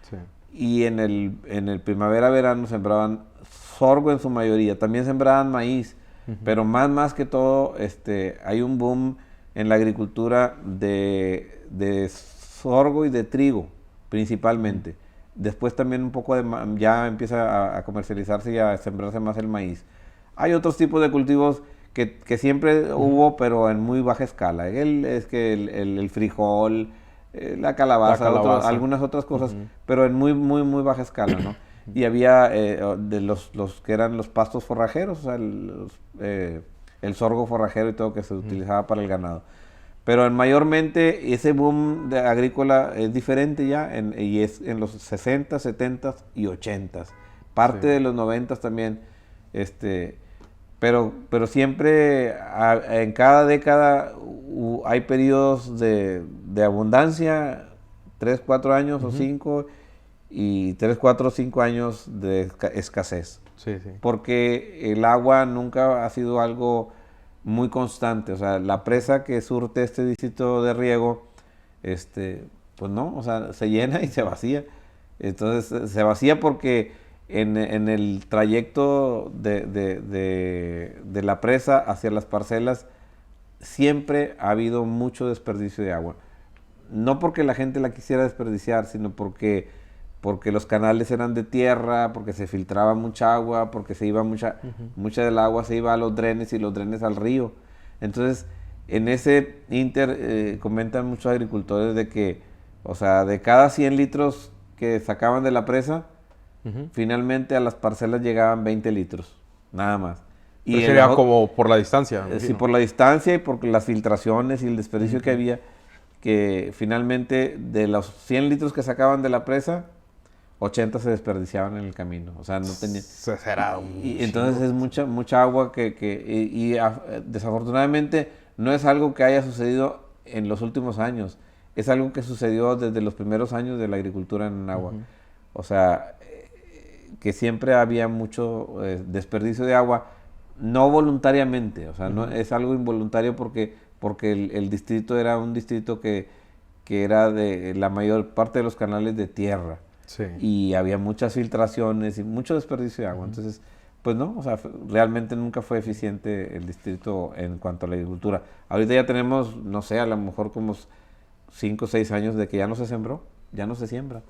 Sí. Y en el primavera-verano sembraban sorgo en su mayoría. También sembraban maíz, pero más que todo hay un boom en la agricultura de sorgo y de trigo, principalmente. Después también un poco ya empieza a comercializarse y a sembrarse más el maíz. Hay otros tipos de cultivos que siempre hubo, pero en muy baja escala. El frijol, la calabaza. Algunas otras cosas, pero en muy, muy, muy baja escala, ¿no? Y había de los que eran los pastos forrajeros, o sea, el sorgo forrajero y todo que se utilizaba para el ganado. Pero mayormente ese boom agrícola es diferente ya, y es en los 60, 70 y 80. Parte de los 90 también, pero siempre en cada década hay periodos de abundancia, 3, 4 años o 5, y 3, 4 o 5 años de escasez. Porque el agua nunca ha sido algo muy constante. O sea, la presa que surte este distrito de riego, pues no, o sea, se llena y se vacía. Entonces se vacía porque en el trayecto de la presa hacia las parcelas siempre ha habido mucho desperdicio de agua. No porque la gente la quisiera desperdiciar, sino porque los canales eran de tierra, porque se filtraba mucha agua, porque se iba mucha del agua se iba a los drenes y los drenes al río. Entonces, en ese comentan muchos agricultores de que, o sea, de cada 100 litros que sacaban de la presa, finalmente a las parcelas llegaban 20 litros. nada más. Y sería como por la distancia. Sí, por la distancia y por las filtraciones y el desperdicio que había, que finalmente de los 100 litros que sacaban de la presa, 80 se desperdiciaban en el camino. O sea, no tenía... Y entonces es mucha agua desafortunadamente no es algo que haya sucedido en los últimos años. Es algo que sucedió desde los primeros años de la agricultura en Anáhuac. O sea, que siempre había mucho desperdicio de agua, no voluntariamente. O sea, no es algo involuntario porque el distrito era un distrito que era de la mayor parte de los canales de tierra. Sí. Y había muchas filtraciones y mucho desperdicio de agua. Entonces, pues no, o sea, realmente nunca fue eficiente el distrito en cuanto a la agricultura. Ahorita ya tenemos, no sé, a lo mejor como 5 o 6 años de que ya no se sembró, ya no se siembra.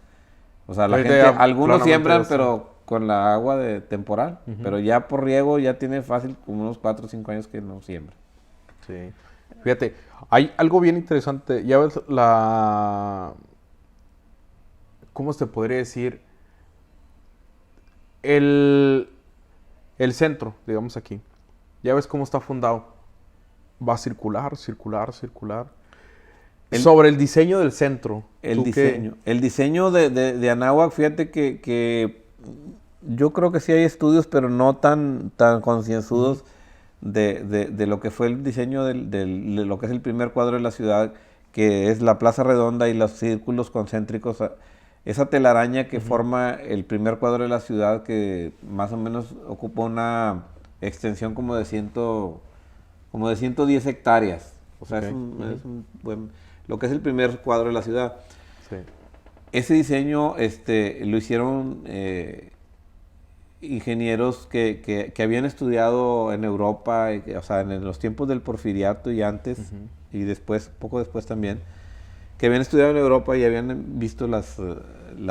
O sea, la gente, algunos siembran, pero con la agua de temporal, pero ya por riego ya tiene fácil como unos 4 o 5 años que no siembra. Sí. Fíjate, hay algo bien interesante. Ya ves ¿cómo se podría decir? El centro, digamos aquí. Ya ves cómo está fundado. Va a circular. Sobre el diseño del centro. El diseño de Anáhuac, fíjate que yo creo que sí hay estudios, pero no tan concienzudos de lo que fue el diseño de lo que es el primer cuadro de la ciudad, que es la plaza redonda y los círculos concéntricos. Esa telaraña que forma el primer cuadro de la ciudad, que más o menos ocupa una extensión como de 110 hectáreas. O sea, es un buen... Lo que es el primer cuadro de la ciudad. Sí. Ese diseño lo hicieron ingenieros que habían estudiado en Europa, o sea, en los tiempos del Porfiriato y antes, y después, poco después también, que habían estudiado en Europa y habían visto las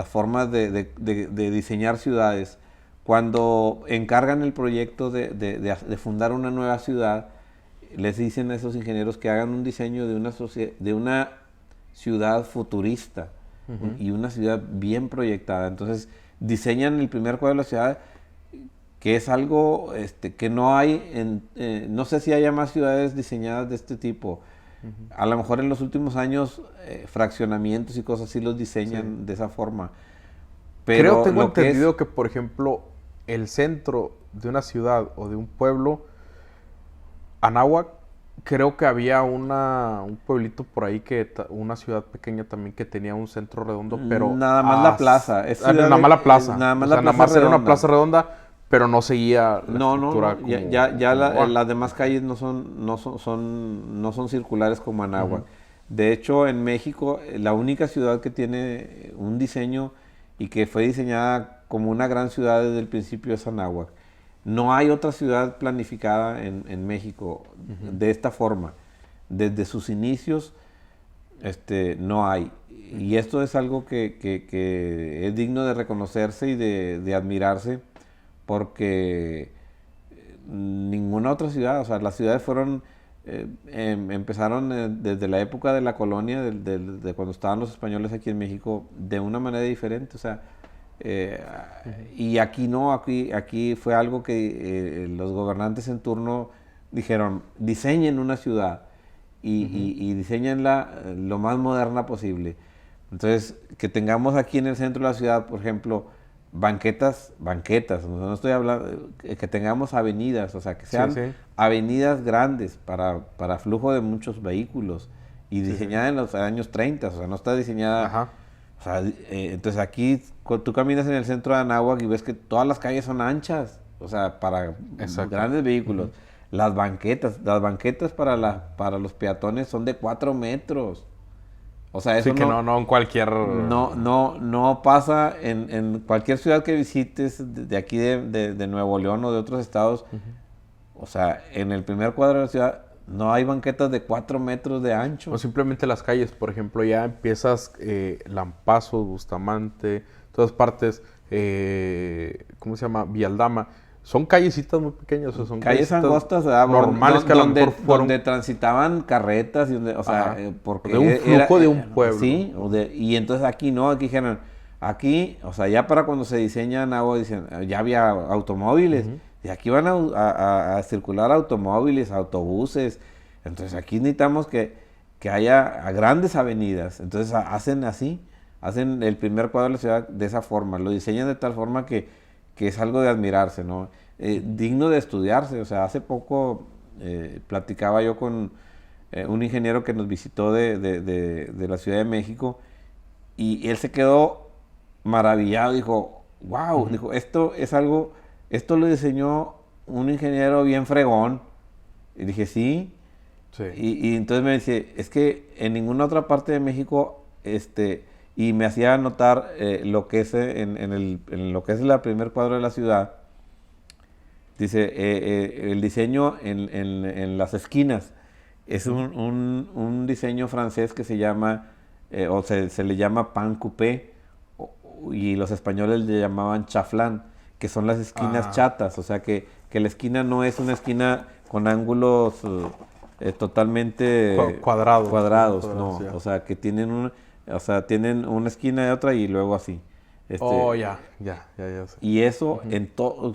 formas de diseñar ciudades. Cuando encargan el proyecto de fundar una nueva ciudad, les dicen a esos ingenieros que hagan un diseño de una ciudad futurista y una ciudad bien proyectada. Entonces, diseñan el primer cuadro de la ciudad, que es algo que no hay, no sé si haya más ciudades diseñadas de este tipo. A lo mejor en los últimos años fraccionamientos y cosas así los diseñan de esa forma. Pero tengo entendido que, por ejemplo, el centro de una ciudad o de un pueblo, Anáhuac, creo que había un pueblito por ahí, una ciudad pequeña también que tenía un centro redondo, pero... Nada más la plaza. Nada más la plaza. Nada más nada más era una plaza redonda, pero no seguía la estructura. No. Las demás calles no son circulares como Anáhuac. De hecho, en México, la única ciudad que tiene un diseño y que fue diseñada como una gran ciudad desde el principio es Anáhuac. No hay otra ciudad planificada en México de esta forma. Desde sus inicios no hay. Y esto es algo que es digno de reconocerse y de admirarse, porque ninguna otra ciudad, o sea, las ciudades empezaron desde la época de la colonia, de cuando estaban los españoles aquí en México, de una manera diferente, o sea, y aquí no, aquí fue algo que los gobernantes en turno dijeron: diseñen una ciudad y diseñenla lo más moderna posible. Entonces, que tengamos aquí en el centro de la ciudad, por ejemplo, banquetas, no estoy hablando, que tengamos avenidas, o sea, que sean avenidas grandes para flujo de muchos vehículos, y diseñada en los años 30, o sea, no está diseñada... O sea, entonces aquí tú caminas en el centro de Anáhuac y ves que todas las calles son anchas, o sea, para grandes vehículos. Las banquetas para los peatones son de 4 metros. O sea, eso no en cualquier... No pasa en cualquier ciudad que visites de aquí de Nuevo León o de otros estados. O sea, en el primer cuadro de la ciudad no hay banquetas de 4 metros de ancho. O simplemente las calles, por ejemplo, ya empiezas Lampazo, Bustamante, todas partes, ¿cómo se llama? Vialdama. Son callecitas muy pequeñas, o sea, son calles angostas, normales que a lo mejor fueron... donde transitaban carretas, o sea, porque de un flujo de un pueblo. Sí, y entonces aquí no, aquí dijeron, o sea, ya para cuando se diseñan agua, dicen, ya había automóviles, y aquí van a circular automóviles, autobuses, entonces aquí necesitamos que haya grandes avenidas, entonces hacen así, hacen el primer cuadro de la ciudad de esa forma, lo diseñan de tal forma que es algo de admirarse, ¿no? Digno de estudiarse, o sea, hace poco platicaba yo con un ingeniero que nos visitó de la Ciudad de México, y él se quedó maravillado, dijo, wow, dijo, esto lo diseñó un ingeniero bien fregón. Y dije, sí. Y entonces me dice, es que en ninguna otra parte de México, y me hacía notar lo que es en lo que es el primer cuadro de la ciudad, dice, el diseño en las esquinas es un diseño francés que se llama, o se le llama pan coupé, y los españoles le llamaban chaflán, que son las esquinas chatas, o sea que la esquina no es una esquina con ángulos totalmente cuadrados, no, o sea que tienen tienen una esquina de otra y luego así. Ya sé. Y eso,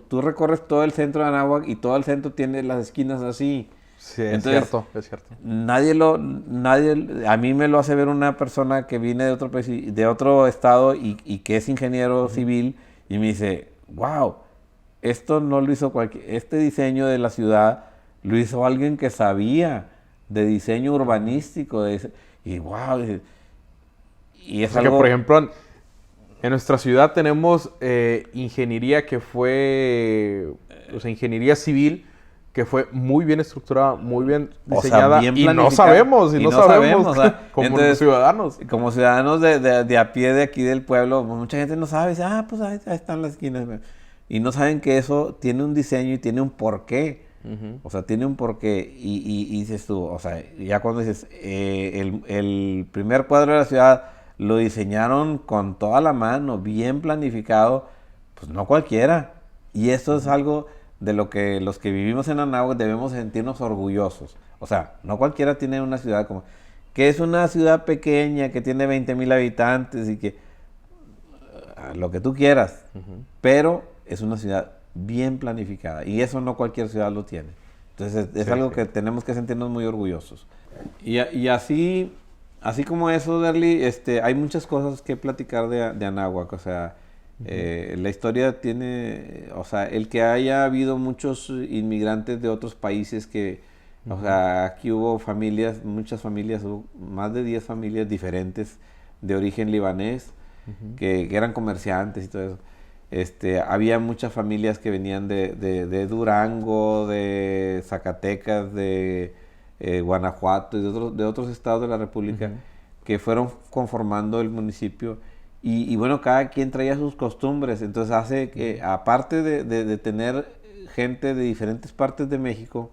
tú recorres todo el centro de Anáhuac y todo el centro tiene las esquinas así. Sí, entonces, es cierto. A mí me lo hace ver una persona que viene de otro país, de otro estado y que es ingeniero civil, y me dice, wow, esto no lo hizo este diseño de la ciudad lo hizo alguien que sabía de diseño urbanístico, y wow, y es algo... que, por ejemplo, en nuestra ciudad tenemos ingeniería que fue, ingeniería civil, que fue muy bien estructurada, muy bien diseñada, bien y no sabemos, o sea, como entonces, ciudadanos. Como ciudadanos de a pie de aquí del pueblo, mucha gente no sabe, dice, pues ahí están las esquinas, y no saben que eso tiene un diseño y tiene un porqué. O sea, tiene un porqué, y dices tú, o sea, ya cuando dices, el primer cuadro de la ciudad lo diseñaron con toda la mano, bien planificado, pues no cualquiera. Y esto es algo de lo que los que vivimos en Anáhuac debemos sentirnos orgullosos. O sea, no cualquiera tiene una ciudad como... que es una ciudad pequeña, que tiene 20,000 habitantes y que... lo que tú quieras. Pero es una ciudad bien planificada. Y eso no cualquier ciudad lo tiene. Entonces es algo que tenemos que sentirnos muy orgullosos. Y así como eso, Darly, hay muchas cosas que platicar de Anáhuac. O sea, la historia tiene, o sea, el que haya habido muchos inmigrantes de otros países que, o sea, aquí hubo familias, muchas familias, hubo más de 10 familias diferentes de origen libanés, que eran comerciantes y todo eso. Había muchas familias que venían de Durango, de Zacatecas, de Guanajuato y de otros estados de la República, que fueron conformando el municipio. Y bueno, cada quien traía sus costumbres, entonces hace que, aparte de tener gente de diferentes partes de México,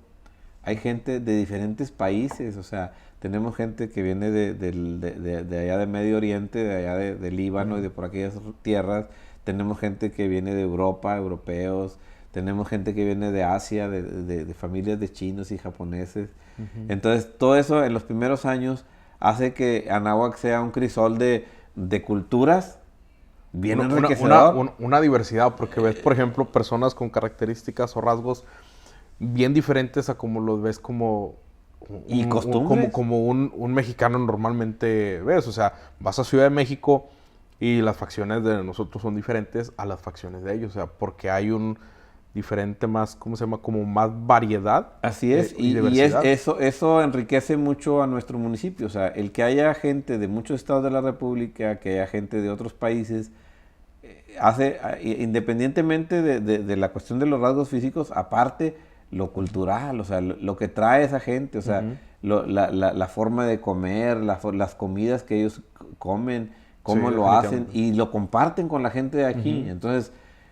hay gente de diferentes países, o sea, tenemos gente que viene de allá de Medio Oriente, de allá de Líbano y de por aquellas tierras, tenemos gente que viene de Europa, europeos, tenemos gente que viene de Asia, de familias de chinos y japoneses. Entonces, todo eso en los primeros años hace que Anáhuac sea un crisol de culturas bien enriquecedor. Una diversidad, porque ves, por ejemplo, personas con características o rasgos bien diferentes a como los ves como un mexicano normalmente ves. O sea, vas a Ciudad de México y las facciones de nosotros son diferentes a las facciones de ellos. O sea, porque hay un diferente más, ¿cómo se llama? Como más variedad. Así es, y eso enriquece mucho a nuestro municipio. O sea, el que haya gente de muchos estados de la República, que haya gente de otros países, hace, independientemente de la cuestión de los rasgos físicos, aparte lo cultural, o sea, lo que trae esa gente, o sea, la forma de comer, las comidas que ellos comen, cómo lo hacen y lo comparten con la gente de aquí. Entonces,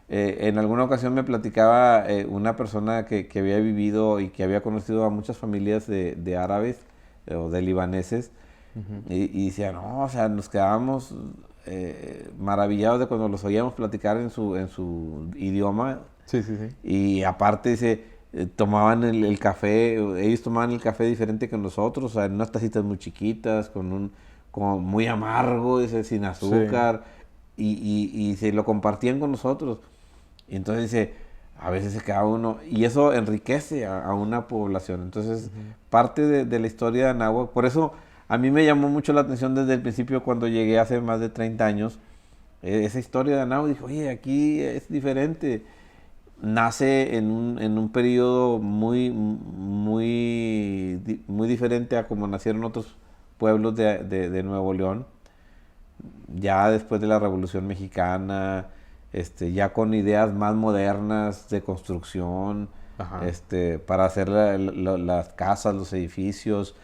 en alguna ocasión me platicaba una persona que había vivido y que había conocido a muchas familias de árabes o de libaneses, y decía, no, o sea, nos quedábamos maravillados de cuando los oíamos platicar en su idioma. Y aparte dice, tomaban el café, ellos tomaban el café diferente que nosotros, o sea, en unas tacitas muy chiquitas, como muy amargo, dice, sin azúcar, y se lo compartían con nosotros. Y entonces dice, a veces se queda uno, y eso enriquece a una población. Entonces, parte de la historia de Anáhuac, por eso a mí me llamó mucho la atención desde el principio cuando llegué hace más de 30 años, esa historia de Anáhuac, dije, oye, aquí es diferente. Nace en un periodo muy diferente a como nacieron otros pueblos de Nuevo León, ya después de la Revolución Mexicana, ya con ideas más modernas de construcción, Ajá. para hacer las casas, los edificios,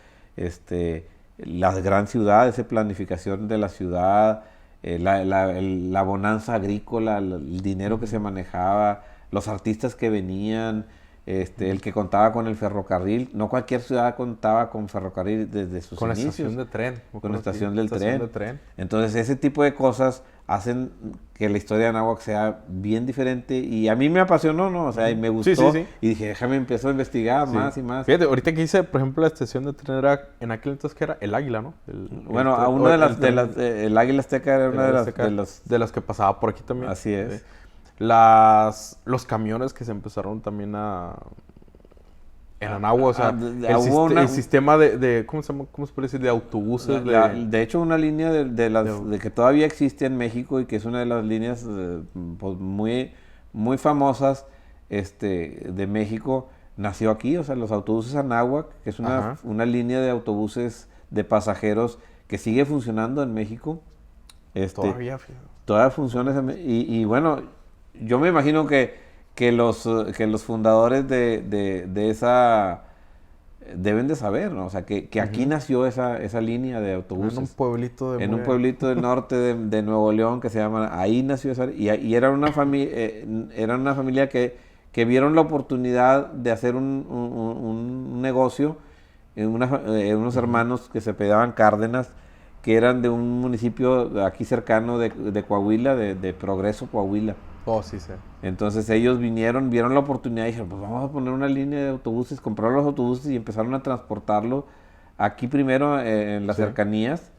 la gran ciudad, esa planificación de la ciudad, la bonanza agrícola, el dinero que se manejaba, los artistas que venían, el que contaba con el ferrocarril. No cualquier ciudad contaba con ferrocarril desde sus Con la inicios. estación de tren. Con la estación del estación tren. de tren. Entonces, ese tipo de cosas hacen que la historia de Anáhuac sea bien diferente. Y a mí me apasionó, ¿no? O sea, y me gustó. Sí, sí, sí. Y dije, déjame empezar a investigar Sí. más y más. Fíjate, ahorita que hice, por ejemplo, la estación de tren era, en aquel entonces que era el Águila, ¿no? Bueno, a una el Águila Azteca era una de las que pasaba por aquí también. Así es. Sí. Los camiones que se empezaron también en Anáhuac, o sea, el sistema de ¿cómo se llama? ¿Cómo se puede decir? De autobuses. De hecho, una línea de que todavía existe en México y que es una de las líneas pues, muy famosas de México, nació aquí. O sea, los autobuses Anáhuac, que es una línea de autobuses de pasajeros que sigue funcionando en México. Todavía funciona. Y bueno, yo me imagino que los fundadores de esa deben de saber, ¿no? O sea, que aquí nació esa línea de autobuses. En un pueblito un pueblito del norte de Nuevo León que se llama, ahí nació esa, y era una familia que vieron la oportunidad de hacer un negocio, unos hermanos que se apellidaban Cárdenas, que eran de un municipio aquí cercano de Coahuila, de Progreso, Coahuila. Oh, sí, sí. Entonces ellos vieron la oportunidad y dijeron, pues vamos a poner una línea de autobuses, compraron los autobuses y empezaron a transportarlo aquí primero en las cercanías,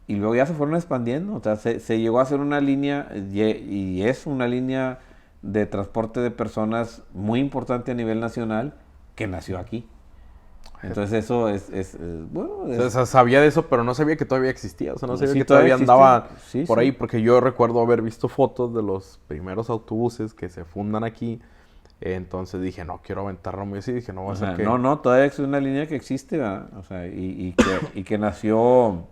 y luego ya se fueron expandiendo. O sea, se llegó a hacer una línea, y es una línea de transporte de personas muy importante a nivel nacional, que nació aquí. Entonces eso bueno. O sea, sabía de eso, pero no sabía que todavía existía. O sea, no sabía que todavía andaba por ahí, porque yo recuerdo haber visto fotos de los primeros autobuses que se fundan aquí. Entonces dije, no quiero aventarlo muy así. Dije, no va a ser que... No, todavía es una línea que existe, ¿verdad? O sea, y que nació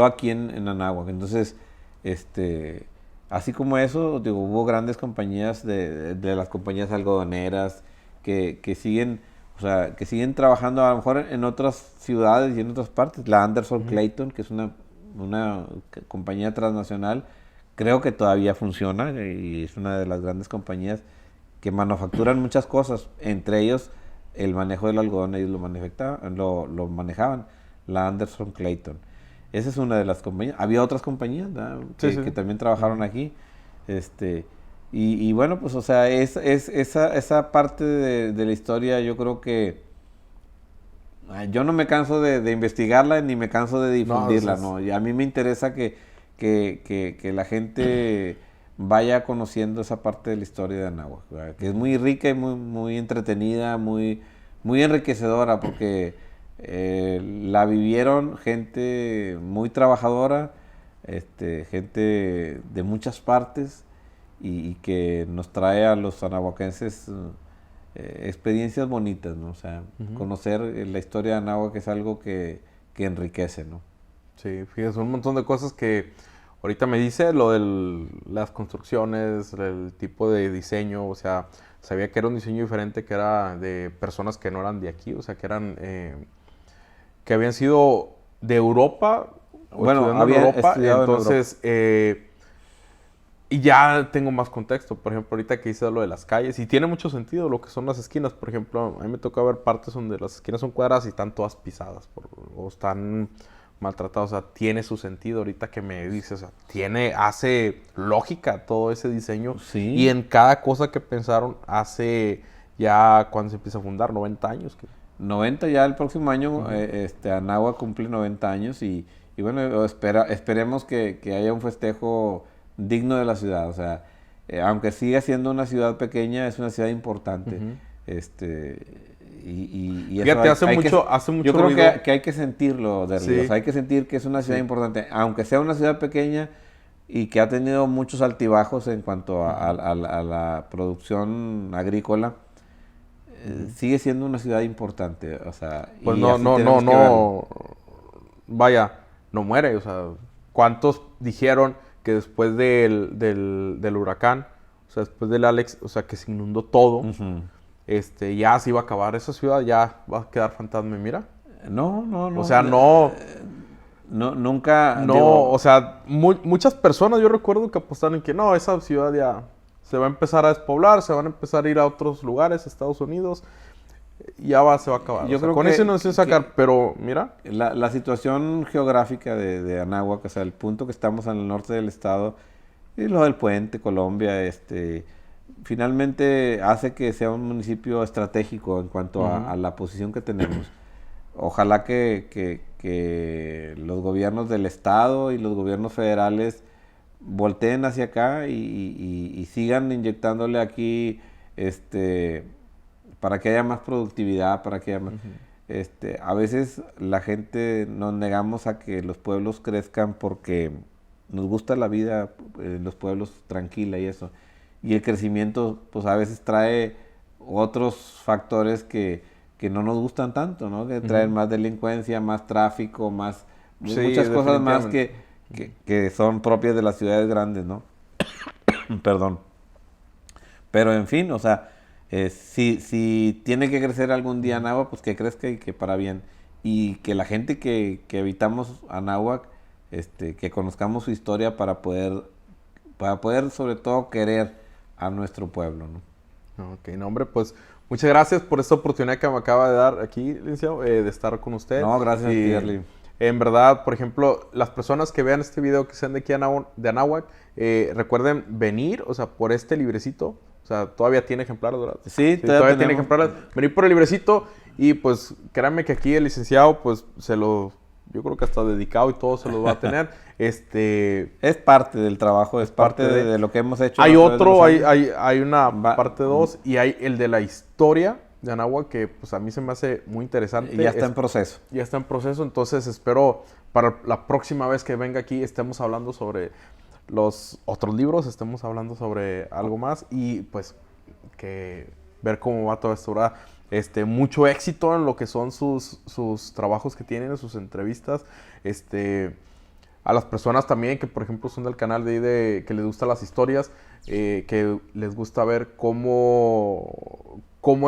aquí en Anáhuac. Entonces, así como eso, digo, hubo grandes compañías de las compañías algodoneras que siguen, o sea, que siguen trabajando a lo mejor en otras ciudades y en otras partes. La Anderson Clayton, que es una compañía transnacional, creo que todavía funciona y es una de las grandes compañías que manufacturan muchas cosas, entre ellos el manejo del algodón. Ellos lo manejaban, la Anderson Clayton. Esa es una de las compañías. Había otras compañías que también trabajaron aquí. Y bueno, pues, o sea, esa parte de la historia, yo creo que yo no me canso de investigarla ni me canso de difundirla, ¿no? Y a mí me interesa que la gente vaya conociendo esa parte de la historia de Anáhuac, ¿verdad? Que es muy rica y muy entretenida, muy enriquecedora, porque la vivieron gente muy trabajadora, gente de muchas partes, y que nos trae a los anahuacenses experiencias bonitas, ¿no? O sea, conocer la historia de Anáhuac es algo que enriquece, ¿no? Sí, fíjate, un montón de cosas que ahorita me dice, lo de las construcciones, el tipo de diseño, o sea, sabía que era un diseño diferente, que era de personas que no eran de aquí, o sea, que eran, que habían sido de Europa, bueno, había estudiado entonces, en Europa. Y ya tengo más contexto, por ejemplo, ahorita que hice lo de las calles, y tiene mucho sentido lo que son las esquinas. Por ejemplo, a mí me toca ver partes donde las esquinas son cuadradas y están todas pisadas, o están maltratadas. O sea, tiene su sentido ahorita que me dices, o sea, hace lógica todo ese diseño. Sí. Y en cada cosa que pensaron hace ya, cuando se empieza a fundar, 90 años. 90 ya el próximo año, Anáhuac cumple 90 años y bueno, esperemos que haya un festejo digno de la ciudad. O sea, aunque siga siendo una ciudad pequeña, es una ciudad importante. Ujú. Y Fíjate, eso hace mucho yo creo ruido. que hay que sentirlo, Derly. Sí. O sea, hay que sentir que es una ciudad Sí. importante, aunque sea una ciudad pequeña y que ha tenido muchos altibajos en cuanto a la producción agrícola, sigue siendo una ciudad importante. O sea, Pues y no, así no, tenemos no, que verlo. no, vaya, no muere. O sea, ¿cuántos dijeron que después del huracán, o sea, después del Alex, o sea, que se inundó todo, Ujú. ya se iba a acabar esa ciudad, ya va a quedar fantasma, y mira? No, no, no. O sea, no, No, nunca, no, o digo, sea, muchas personas yo recuerdo que apostaron en que no, esa ciudad ya se va a empezar a despoblar, se van a empezar a ir a otros lugares, Estados Unidos, y se va a acabar. yo O sea, creo con eso no sé sacar, pero mira, la situación geográfica de Anáhuac, o sea, el punto que estamos en el norte del estado, y lo del puente, Colombia, finalmente hace que sea un municipio estratégico en cuanto a la posición que tenemos. Ojalá que los gobiernos del estado y los gobiernos federales volteen hacia acá y sigan inyectándole aquí para que haya más productividad, para que haya más... A veces la gente nos negamos a que los pueblos crezcan porque nos gusta la vida en los pueblos tranquila y eso. Y el crecimiento, pues a veces trae otros factores que no nos gustan tanto, ¿no? Que traen más delincuencia, más tráfico, más sí, muchas cosas más definitivamente. que son propias de las ciudades grandes, ¿no? Perdón. Pero en fin, o sea, si tiene que crecer algún día Anáhuac, pues que crezca y que para bien. Y que la gente que habitamos Anáhuac, que conozcamos su historia para poder sobre todo querer a nuestro pueblo, ¿no? Ok, no, hombre, pues muchas gracias por esta oportunidad que me acaba de dar aquí, licenciado, de estar con usted. No, gracias a ti, Derly. En verdad, por ejemplo, las personas que vean este video que sean de aquí de Anáhuac, recuerden venir, o sea, por este librecito. O sea, todavía tiene ejemplares, ¿verdad? Sí, todavía tiene tenemos. ejemplares. Venir por el librecito y pues créanme que aquí el licenciado, pues yo creo que hasta dedicado y todo se los va a tener. Es parte del trabajo, es parte de lo que hemos hecho. Hay a través de otro, los años. hay una parte 2 y hay el de la historia de Anáhuac que pues a mí se me hace muy interesante. Ya está en proceso. Ya está en proceso, entonces espero para la próxima vez que venga aquí estemos hablando sobre los otros libros, estemos hablando sobre algo más y pues que ver cómo va todo esto, ¿verdad? Mucho éxito en lo que son sus trabajos que tienen, sus entrevistas, a las personas también que por ejemplo son del canal que les gustan las historias, que les gusta ver cómo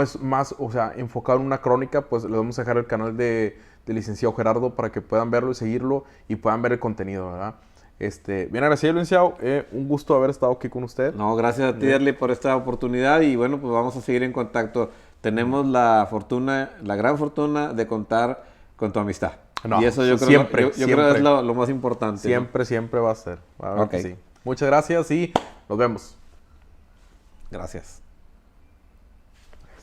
es más, o sea, enfocado en una crónica, pues les vamos a dejar el canal de licenciado Gerardo para que puedan verlo y seguirlo y puedan ver el contenido, ¿verdad? Bien agradecido, licenciado, un gusto haber estado aquí con usted. No, gracias a ti, Derly, por esta oportunidad y bueno, pues vamos a seguir en contacto. Tenemos la gran fortuna de contar con tu amistad. No, y eso yo creo, siempre, yo creo que es lo más importante. Siempre, siempre va a ser. Ok. Sí. Muchas gracias y nos vemos. Gracias.